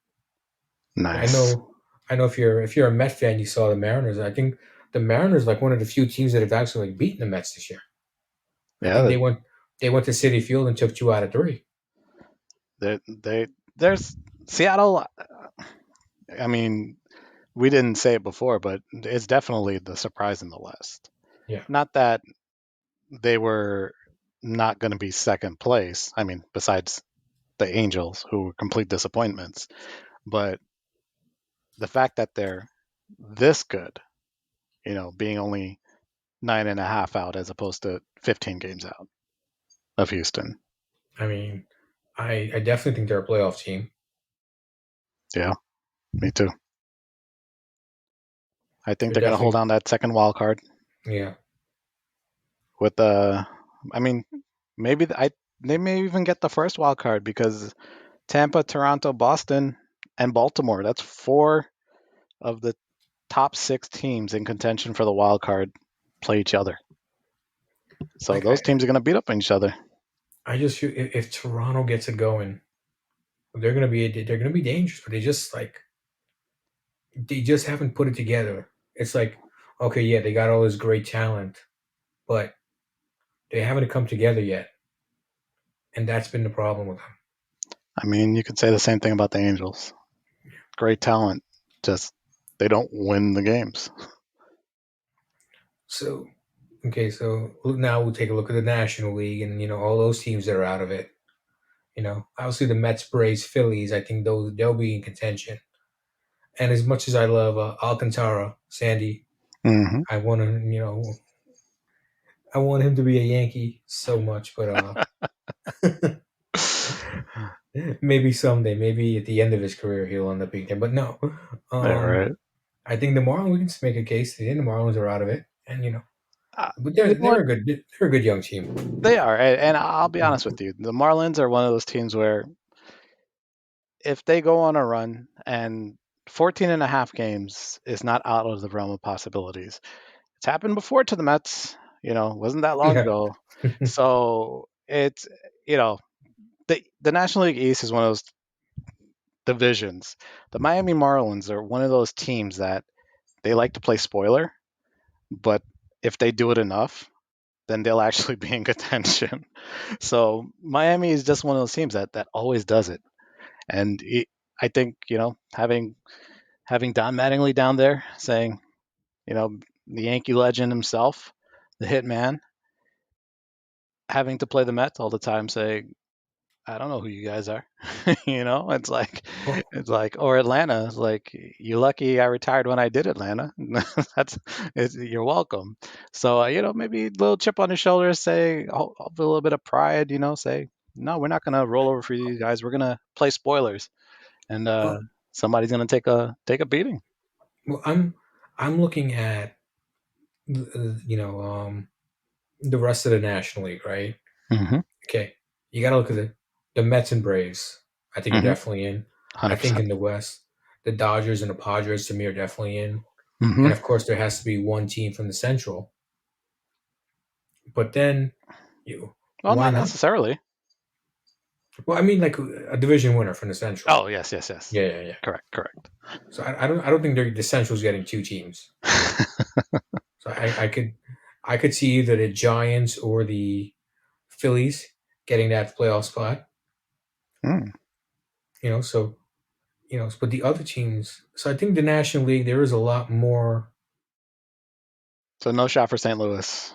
I Nice. know, I know if you're a Met fan, you saw the Mariners. I think the Mariners like one of the few teams that have actually like beaten the Mets this year. I Yeah, think they went to City Field and took 2 out of 3. there's Seattle. I mean, we didn't say it before, but it's definitely the surprise in the West. Yeah, Not that they were not going to be second place. I mean, besides the Angels, who were complete disappointments, but the fact that they're this good, being only 9.5 out as opposed to 15 games out of Houston. I mean, I definitely think they're a playoff team. Yeah, me too. I think They're they're going to hold definitely on that second wild card yeah. with I mean, maybe they may even get the first wild card because Tampa, Toronto, Boston, and Baltimore. That's four of the top six teams in contention for the wild card play each other. So Like those teams are going to beat up on each other. I just feel if Toronto gets it going, they're gonna be dangerous. But they just haven't put it together. It's like okay, yeah, they got all this great talent, but they haven't come together yet, and that's been the problem with them. I mean, you could say the same thing about the Angels. Great talent, just they don't win the games. So okay, so now we'll take a look at the National League and all those teams that are out of it. Obviously the Mets, Braves, Phillies. I think they'll be in contention. And as much as I love Alcantara, Sandy, Hmm. I want to, I want him to be a Yankee so much, but maybe someday, maybe at the end of his career, he'll end up being there. But no, Yeah, um, right. I think the Marlins. We can just make a case. The Marlins are out of it, and but You they're know what? they're a good young team. They are, and I'll be honest with you. The Marlins are one of those teams where if they go on a run and 14 and a half games is not out of the realm of possibilities. It's happened before to the Mets, wasn't that long Yeah, ago. So it's, you know, the National League East is one of those divisions. The Miami Marlins are one of those teams that they like to play spoiler, but if they do it enough, then they'll actually be in contention. So Miami is just one of those teams that always does it. And I think, having Don Mattingly down there saying, you know, the Yankee legend himself, the hitman, having to play the Mets all the time, saying, I don't know who you guys are. It's like well, or Atlanta. It's like you're lucky I retired when I did Atlanta. You're welcome. So maybe a little chip on his shoulder, say a little bit of pride. Say no, we're not gonna roll over for you guys. We're gonna play spoilers, and well, somebody's gonna take a beating. well, I'm looking at the rest of the National League, right? Hmm. Okay, you got to look at the Mets and Braves. I think are Hmm. definitely in. I think 100%. in the West, the Dodgers and the Padres to me are definitely in. Hmm. And of course, there has to be one team from the Central. But then, Well, why not not? necessarily. Well, I mean, like a division winner from the Central. Oh, yes, yes, yes. Yeah, yeah, yeah. Correct, correct. So I don't think the Central's getting 2 teams. So I could see either the Giants or the Phillies getting that playoff spot. Mm. So but the other teams. So I think the National League there is a lot more. So no shot for St. Louis.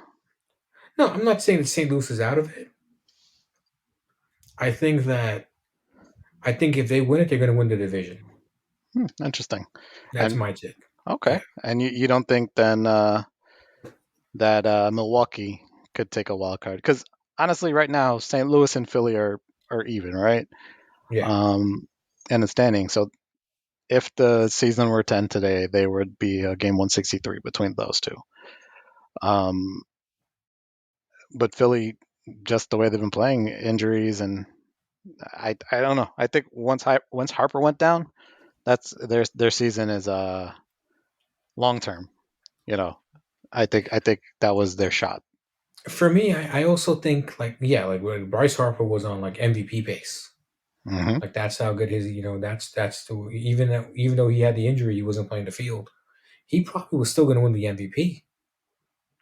No, I'm not saying that St. Louis is out of it. I think that I think if they win it, they're going to win the division. Interesting. That's And my take. Okay. And you don't think then that Milwaukee could take a wild card? Because honestly, right now, St. Louis and Philly are even, right? Yeah. Um, in the standing. So if the season were to end today, they would be a game 163 between those two. Um, but Philly, just the way they've been playing, injuries, and I don't know. I think once Harper went down, that's their season is long term. You know, I think that was their shot. For me, I also think like yeah, like when Bryce Harper was on like MVP pace. Hmm. Like that's how good his that's the even though he had the injury, he wasn't playing the field. He probably was still going to win the MVP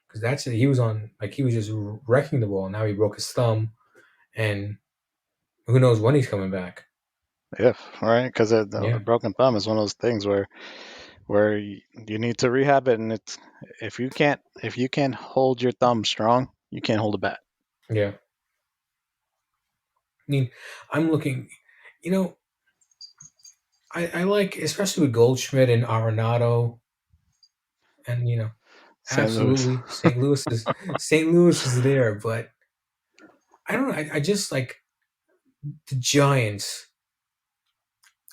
because that's it. He was on like he was just wrecking the ball. Now he broke his thumb, and who knows when he's coming back. If right, because a Yeah, broken thumb is one of those things where you need to rehab it, and it's if you can't hold your thumb strong, you can't hold a bat. yeah. I mean, I'm looking. You know, I like especially with Goldschmidt and Arenado, and St. Louis. absolutely St. Louis is there, but I don't know. I just like the Giants.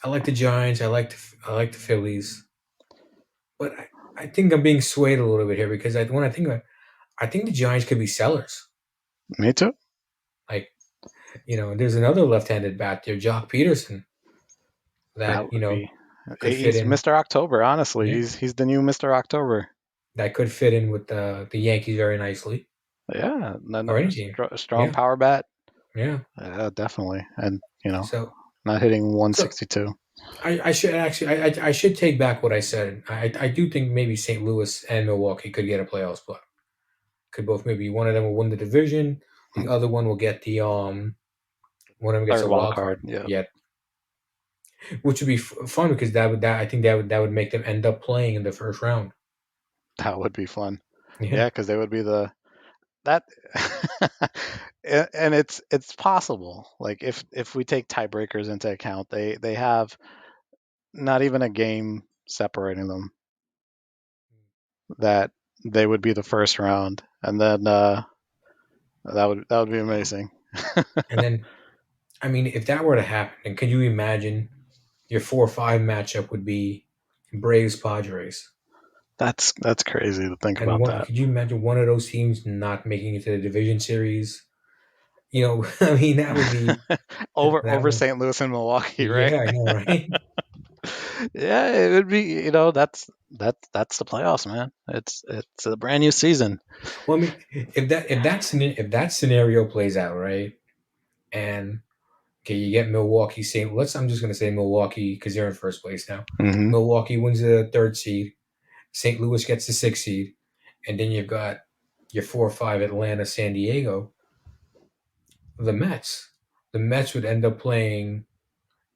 I like the Giants. I like the Phillies, but I think I'm being swayed a little bit here because when I think about, I think the Giants could be sellers. Me too. Like there's another left-handed bat there, Jock Peterson, That that would be. could fit He's in. Mr. October. Honestly, Yeah, he's the new Mr. October. that could fit in with the Yankees very nicely, Yeah, no, no, or any team. strong Yeah, power bat. yeah. Yeah, definitely, and So not hitting so 162. I should actually I should take back what I said. I do think maybe St. Louis and Milwaukee could get a playoff spot. Could both maybe one of them will win the division, the other one will get the one of them gets Third a wild wild card. card. Yeah, Yet, which would be fun because that I think that would make them end up playing in the first round. that would be fun. Yeah, Yeah, because they would be the that, and it's possible. Like if we take tiebreakers into account, they have not even a game separating them. That they would be the first round, and then that would be amazing. and then I mean, if that were to happen, then could you imagine your 4-5 matchup would be Braves Padres, That's crazy to think and about one that. could you imagine one of those teams not making it to the division series? I mean, that would be that over would St. Louis and Milwaukee, right? yeah, I know, right? Yeah, it would be. That's the playoffs, man. It's a brand new season. Well, I mean, if that scenario plays out, right, and okay, you get Milwaukee. St. Let's. I'm just going to say Milwaukee because they're in first place now. Hmm. Milwaukee wins the third seed. St. Louis gets the sixth seed, and then you've got your 4-5 Atlanta, San Diego, the Mets. The Mets would end up playing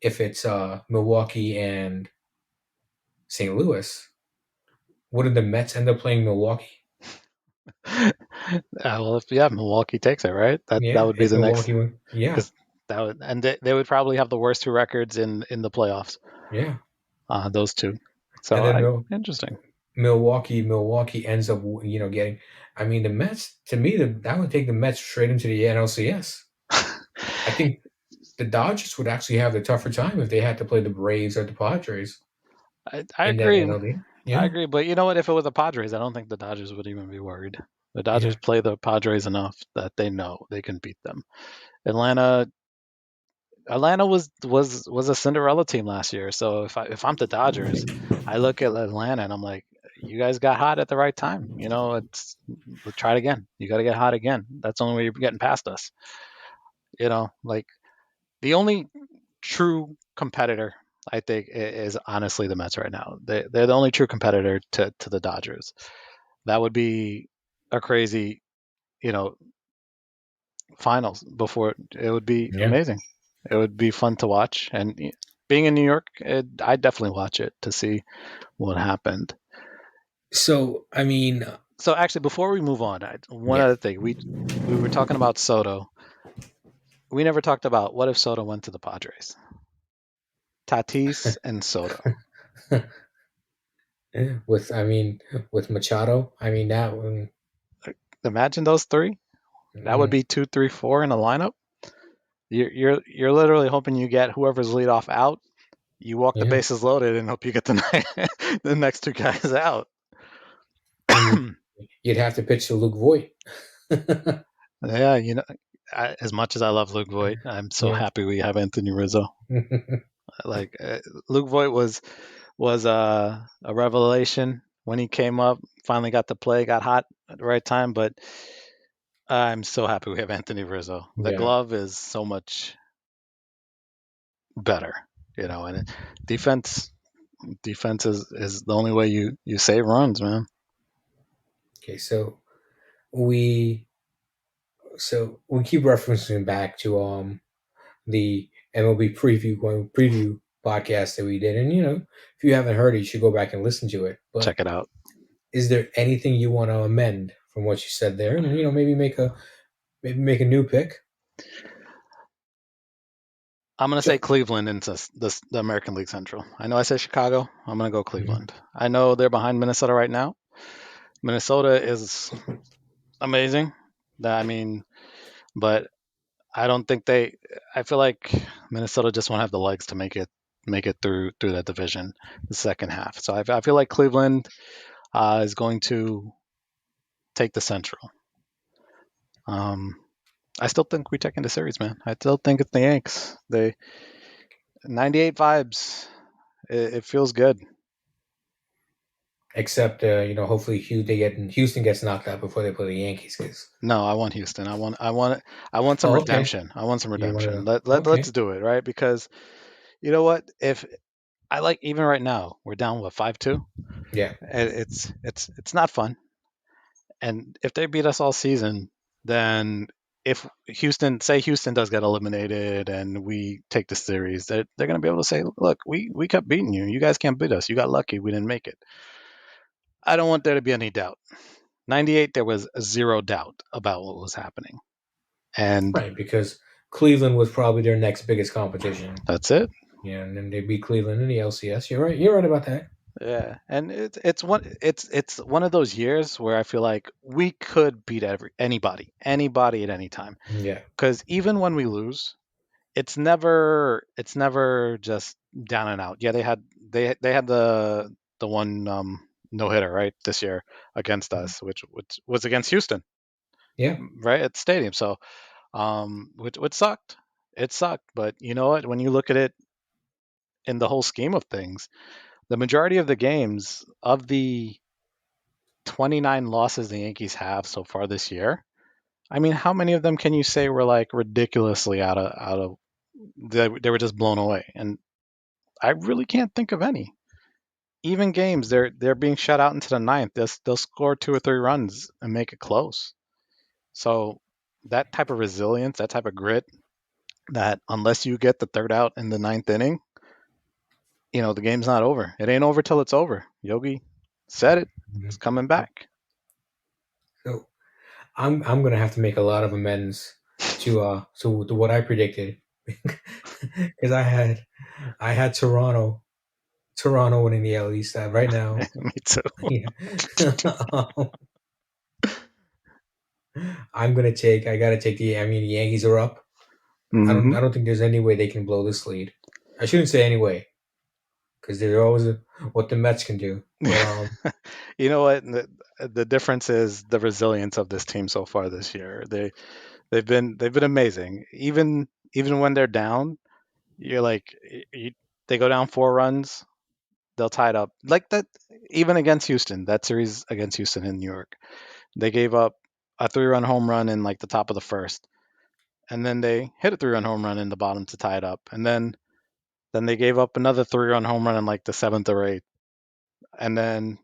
if it's Milwaukee and St. Louis. Wouldn't the Mets end up playing Milwaukee? Well, if Milwaukee takes it, right? That Yeah, would be if the next Milwaukee win, yeah, because that would and they would probably have the worst two records in the playoffs. yeah, Those two. and So then I interesting. Milwaukee ends up getting. I mean, the Mets to me that would take the Mets straight into the NLCS. I think the Dodgers would actually have the tougher time if they had to play the Braves or the Padres I in that agree. NLD. I Yeah, agree. But you know what? If it was the Padres, I don't think the Dodgers would even be worried. The yeah, Dodgers play the Padres enough that they know they can beat them. Atlanta Atlanta was a Cinderella team last year. So if I'm the Dodgers, I look at Atlanta and I'm like, you guys got hot at the right time. Let's try it again. You got to get hot again. That's the only way you're getting past us. Like the only true competitor I think is honestly the Mets right now. They're the only true competitor to the Dodgers. That would be a crazy, you know, finals before it would be yeah. amazing. It would be fun to watch, and being in New York, I'd definitely watch it to see what happened. So I mean, So actually, before we move on, one yeah. other thing we were talking about Soto. We never talked about what if Soto went to the Padres. Tatis and Soto. with I mean with Machado. I mean that one. Imagine those three. That would Mm, be 2, 3, 4 in a lineup. You're literally hoping you get whoever's lead off out. You walk the yeah, bases loaded and hope you get the next two guys out. and you'd have to pitch to Luke Voigt. Yeah, as much as I love Luke Voigt, I'm so Yeah. happy we have Anthony Rizzo. Like Luke Voigt was a revelation when he came up. Finally got to play, got hot at the right time. But I'm so happy we have Anthony Rizzo. The Yeah. glove is so much better, and defense defense is the only way you save runs, man. Okay, we so we keep referencing back to the MLB preview podcast that we did, and if you haven't heard it, you should go back and listen to it. But Check it out. is there anything you want to amend from what you said there, and maybe make a new pick? I'm gonna say Ju- Cleveland into the American League Central. I know I said Chicago. I'm gonna go Mhm. Cleveland. I know they're behind Minnesota right now. Minnesota is amazing. I mean, but I don't think they. I feel like Minnesota just won't have the legs to make it through that division the second half. So I feel like Cleveland is going to take the Central. Um, I still think we take in the series, man. I still think it's the Yanks. They 98 vibes. It feels good. Except hopefully Houston gets knocked out before they play the Yankees. Cause No, I want Houston. I want some okay, redemption. I want some you want redemption. to Let's okay, do it, right? Because you know what? If I like even right now, we're down what 5-2. yeah, It's not fun. And if they beat us all season, then if Houston does get eliminated and we take the series, they're going to be able to say, look, we kept beating you. You guys can't beat us. You got lucky. We didn't make it. I don't want there to be any doubt. 98, there was zero doubt about what was happening. And right, because Cleveland was probably their next biggest competition. that's it. Yeah, and then they beat Cleveland in the LCS. You're right. You're right about that. Yeah, and it's one of those years where I feel like we could beat anybody at any time. Yeah, Because even when we lose, it's never just down and out. Yeah, they had the one no hitter right this year against us, which was against Houston, yeah, right at the stadium. So which sucked. It sucked, but you know what? When you look at it in the whole scheme of things, the majority of the games of the 29 losses the Yankees have so far this year. I mean, how many of them can you say were like ridiculously out of they were just blown away? And I really can't think of any. Even games they're being shut out into the ninth. They'll score 2 or 3 runs and make it close. So that type of resilience, that type of grit, that unless you get the third out in the ninth inning, the game's not over. It ain't over till it's over. Yogi said it. mhm. It's coming Yep. back. So I'm gonna have to make a lot of amends to what I predicted because I had Toronto winning the L East. Right now, Me too. yeah. Um, I gotta take the Yankees are up. I don't Hmm. I don't think there's any way they can blow this lead. I shouldn't say any way because they're always what the Mets can do. But You know what? The difference is the resilience of this team so far this year. They've been amazing. Even when they're down, you're like they go down 4 runs, they'll tie it up like that. Even against Houston, that series against Houston in New York, they gave up a 3-run home run in like the top of the first, and then they hit a 3-run home run in the bottom to tie it up, and then they gave up another 3-run home run in like the seventh or eighth, and then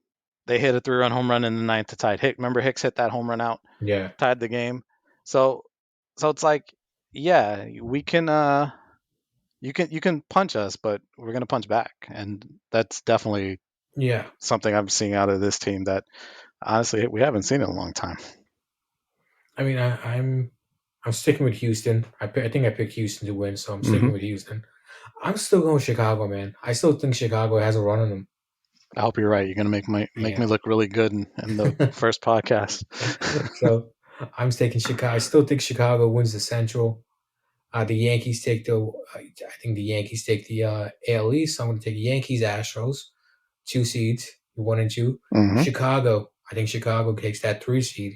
they hit a 3-run home run in the ninth to tie it. Remember Hicks hit that home run out, yeah, tied the game. So so it's like, yeah, we can you can punch us, but we're gonna punch back, and that's definitely yeah. something I'm seeing out of this team that honestly we haven't seen in a long time. I mean, I'm sticking with Houston. I think I picked Houston to win, so I'm Hmm. sticking with Houston. I'm still going Chicago, man. I still think Chicago has a run on them. I hope you're right. You're gonna make me Yeah. look really good in the first podcast. So I'm taking Chicago. I still think Chicago wins the Central. The Yankees take the. I think the Yankees take the AL East. So I'm going to take the Yankees, Astros, 2 seeds, 1 and 2. Hmm. Chicago. I think Chicago takes that 3 seed,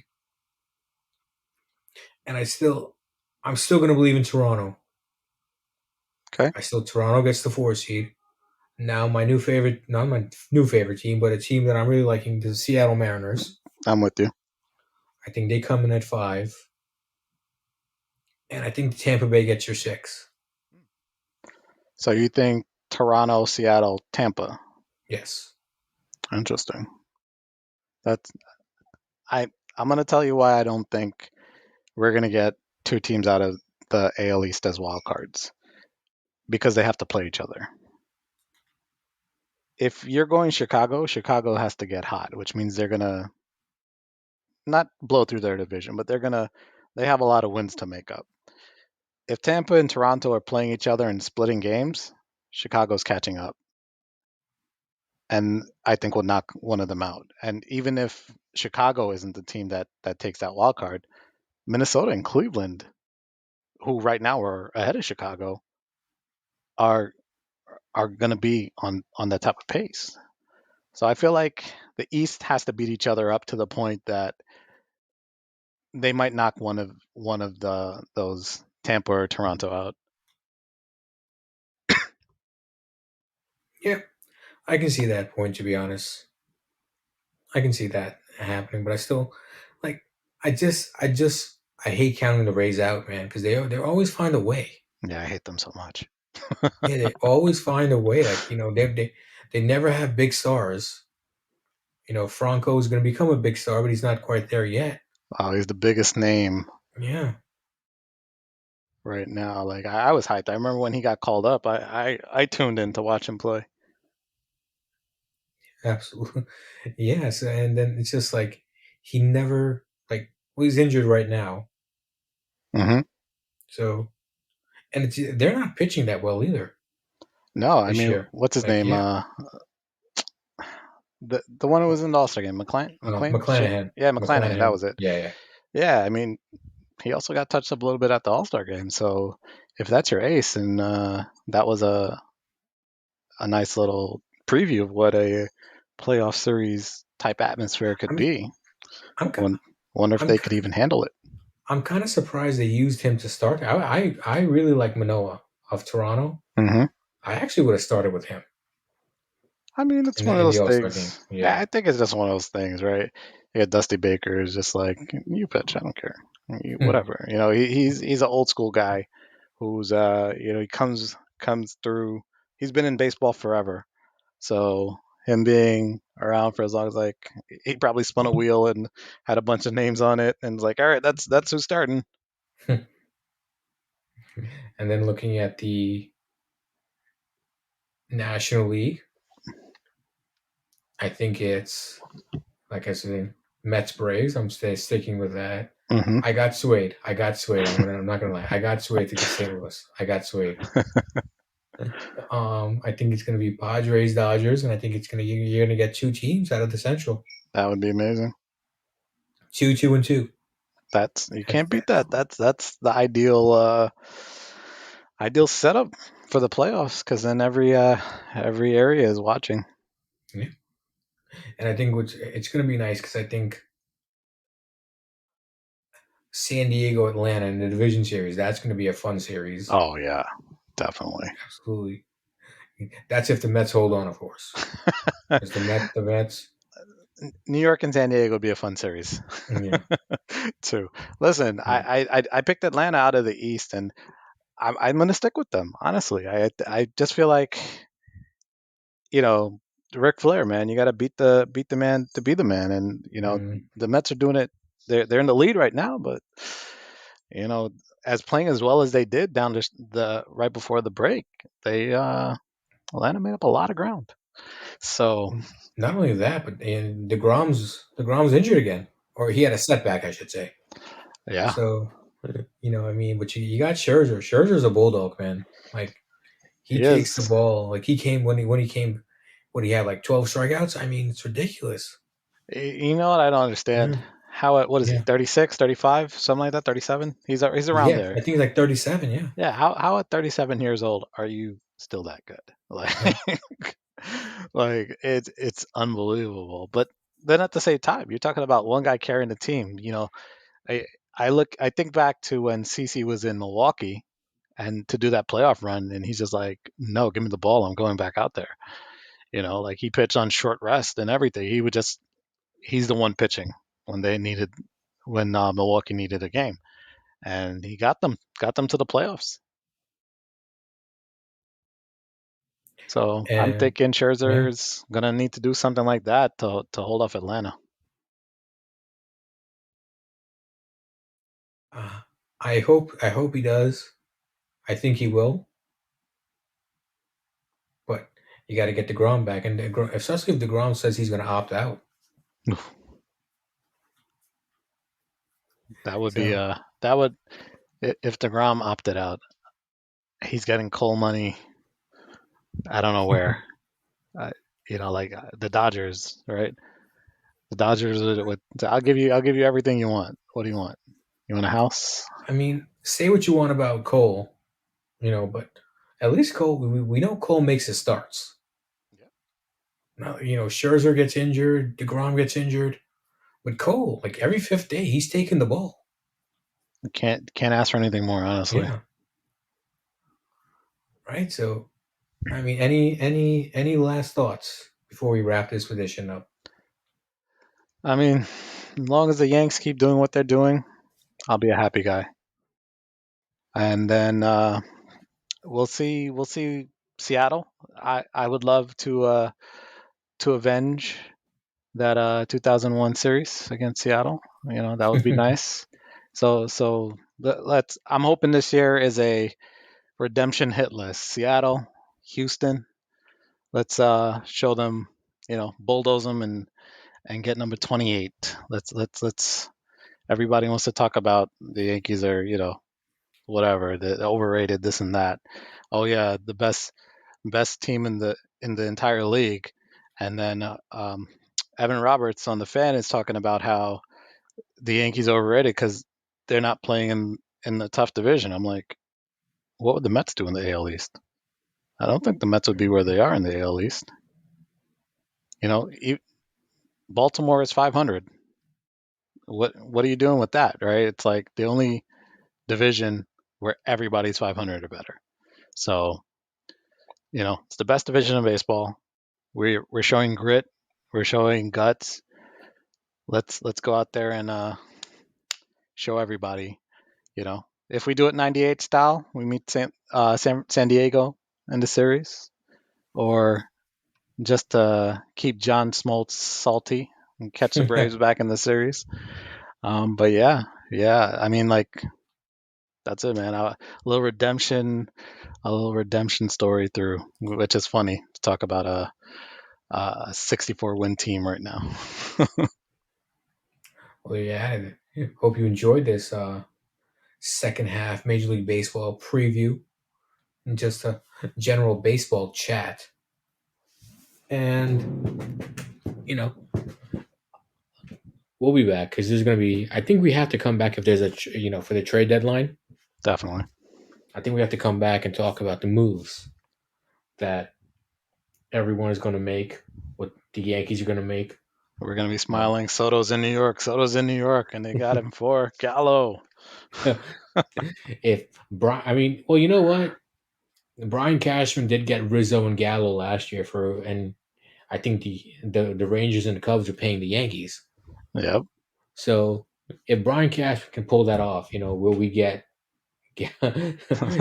and I'm still going to believe in Toronto. Okay, Toronto gets the 4 seed. Now not my new favorite team, but a team that I'm really liking, the Seattle Mariners. I'm with you. I think they come in at 5, and I think Tampa Bay gets your 6. So you think Toronto, Seattle, Tampa? Yes. Interesting. That's I. I'm gonna tell you why I don't think we're gonna get two teams out of the AL East as wild cards because they have to play each other. If you're going Chicago, Chicago has to get hot, which means they're gonna not blow through their division, but they have a lot of wins to make up. If Tampa and Toronto are playing each other and splitting games, Chicago's catching up, and I think will knock one of them out. And even if Chicago isn't the team that takes that wild card, Minnesota and Cleveland, who right now are ahead of Chicago, are are going to be on that type of pace. So I feel like the East has to beat each other up to the point that they might knock one of the those Tampa or Toronto out. Yeah, I can see that point, to be honest. I can see that happening, but I still like. I hate counting the Rays out, man, because they always find a way. Yeah, I hate them so much. Yeah, they always find a way. Like they never have big stars. Franco is going to become a big star, but he's not quite there yet. Oh, he's the biggest name Yeah, right now. Like I was hyped. I remember when he got called up. I tuned in to watch him play. absolutely. Yes, and then it's just like he never like well, he's injured right now. Hmm. So and they're not pitching that well either No, I this mean, year. what's his Like name? yeah, The one who was in the All Star game, McLean. Shit, McClanahan, yeah, McClanahan. That McClanahan. was it. Yeah, yeah, Yeah, I mean, he also got touched up a little bit at the All Star game. So if that's your ace, and that was a nice little preview of what a playoff series type atmosphere could I'm be. I'm Won- Wonder if I'm they could even handle it. I'm kind of surprised they used him to start. I really like Manoa of Toronto. Hmm. I actually would have started with him I mean, it's one of in the those All Star game. things. Yeah, Yeah. I think it's just one of those things, right? You got Dusty Baker is just like you pitch, I don't care, Hmm. whatever. He's an old school guy who's he comes through. He's been in baseball forever, so him being around for as long as like he probably spun a wheel and had a bunch of names on it, and it's like, all right, that's who's starting. And then looking at the National League, I think it's like I said, Mets Braves. Sticking with that. Hmm. I got Swayed. I got Swayed. I'm not gonna lie. I got Swayed to get St. Louis. I got Swayed. I think it's gonna be Padres, Dodgers, and I think you're gonna get 2 teams out of the Central. That would be amazing. 2, 2, and 2. That's you That's can't beat that's that. That's the ideal setup for the playoffs because then every area is watching. yeah. And I think it's gonna be nice because I think San Diego, Atlanta in the division series. That's gonna be a fun series. Oh yeah, definitely. Absolutely. That's if the Mets hold on, of course. Because the Mets, New York and San Diego would be a fun series yeah, too. Listen, yeah. I picked Atlanta out of the East, and I'm going to stick with them. Honestly, I just feel like you know Ric Flair, man. You got to beat the man to be the man, and Mm, the Mets are doing it. They're in the lead right now, but you know, as playing as well as they did down the right before the break, they Atlanta made up a lot of ground. So not only that, but and Degrom's injured again, or he had a setback, I should say. yeah, So, I mean, but you got Scherzer. Scherzer's a bulldog, man. Like he he takes the is. ball. Like he came when he came. What do you have, like 12 strikeouts? I mean, it's ridiculous. You know what? I don't understand. Yeah. How it, what is he, Yeah. 36, 35, something like that, 37? He's around Yeah. there. I think it's like 37. Yeah. Yeah, how at 37 years old are you still that good? Like Yeah. like it's unbelievable. But then at the same time, you're talking about one guy carrying the team. I I think back to when CC was in Milwaukee and to do that playoff run, and he's just like, "No, give me the ball. I'm going back out there." Like he pitched on short rest and everything. He's the one pitching when they needed when Milwaukee needed a game, and he got them to the playoffs. So I'm And thinking yeah. Scherzer's gonna need to do something like that to hold off Atlanta. Uh, I hope he does. I think he will, but you got to get DeGrom back, and especially if DeGrom says he's going to opt out. That would be So that would if Degrom opted out, he's getting Cole money. I don't know where. Uh, like the Dodgers, right? The Dodgers would. I'll give you everything you want. What do you want? You want a house? I mean, say what you want about Cole, but at least Cole, we know Cole makes his starts. Now, Scherzer gets injured, DeGrom gets injured, but Cole, like every fifth day, he's taking the ball. You can't ask for anything more, honestly. Yeah, right. So, I mean, any last thoughts before we wrap this edition up? I mean, as long as the Yanks keep doing what they're doing, I'll be a happy guy. And then we'll see. We'll see Seattle. I would love to avenge that 2001 series against Seattle. That would be nice. So let's. I'm hoping this year is a redemption hit list. Seattle, Houston. Let's show them. Bulldoze them and get number 28. Let's. Everybody wants to talk about the Yankees are whatever the overrated this and that. Oh yeah, the best team in the entire league, and then Evan Roberts on the fan is talking about how the Yankees are overrated because they're not playing in the tough division. I'm like, what would the Mets do in the AL East? I don't think the Mets would be where they are in the AL East. You know, Baltimore is 500. What are you doing with that, right? It's like the only division where everybody's 500 or better. So it's the best division in baseball. We're showing grit. We're showing guts. Let's go out there and show everybody. If we do it 98 style, we meet San Diego in the series, or just keep John Smoltz salty and catch the Braves back in the series. But yeah. I mean, like that's it, man. A little redemption story through, which is funny to talk about a 64 win team right now. Well, yeah. I hope you enjoyed this second half Major League Baseball preview and just a general baseball chat. And we'll be back because there's going to be. I think we have to come back if there's for the trade deadline. Definitely. I think we have to come back and talk about the moves that everyone is going to make, what the Yankees are going to make. We're gonna be You smiling. Soto's in New York. Soto's in New York, and they got him for Gallo. know, if Brian, I mean, well, you know what? Brian Cashman did get Rizzo and Gallo last year and I think the Rangers and the Cubs are paying the Yankees. Yep. So if Brian Cashman can pull that off, will we get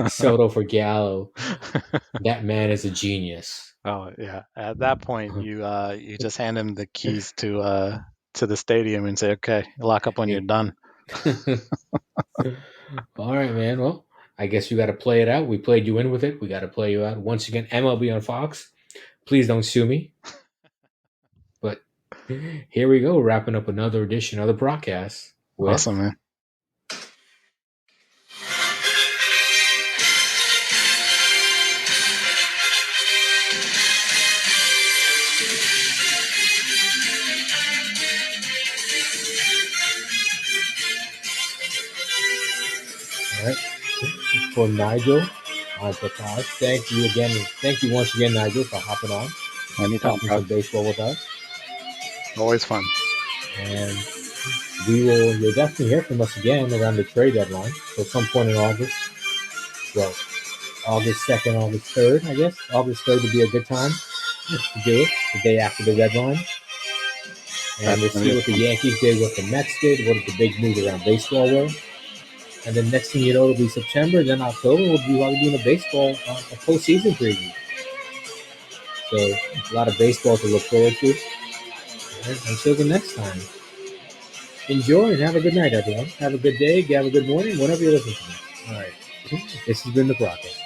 Soto for Gallo? That man is a genius. Oh yeah. At that point, you just hand him the keys to the stadium and say, "Okay, lock up when you're done." All right, man. Well, I guess you got to play it out. We played you in with it. We got to play you out once again. MLB on Fox. Please don't sue me. But here we go, wrapping up another edition of the broadcast Awesome, with man. All right. For Nigel, I'm Prakash. Thank you again. Thank you once again, Nigel, for hopping on, Anytime, talking Gus. some baseball with us. Always fun. And you'll definitely hear from us again around the trade deadline. So some point in August. Well, August 2nd, August 3rd, I guess. August 3rd would be a good time to do it, the day after the deadline. And That's we'll gonna be see what the fun. Yankees did, what the Mets did, what the big news around baseball were. And then next thing you know, it'll be September. Then October, we'll be probably doing a baseball, a postseason preview. So a lot of baseball to look forward to. And until the next time, enjoy and have a good night, everyone. Have a good day, have a good morning, whenever you're listening to me. All right. This has been the Broadcast.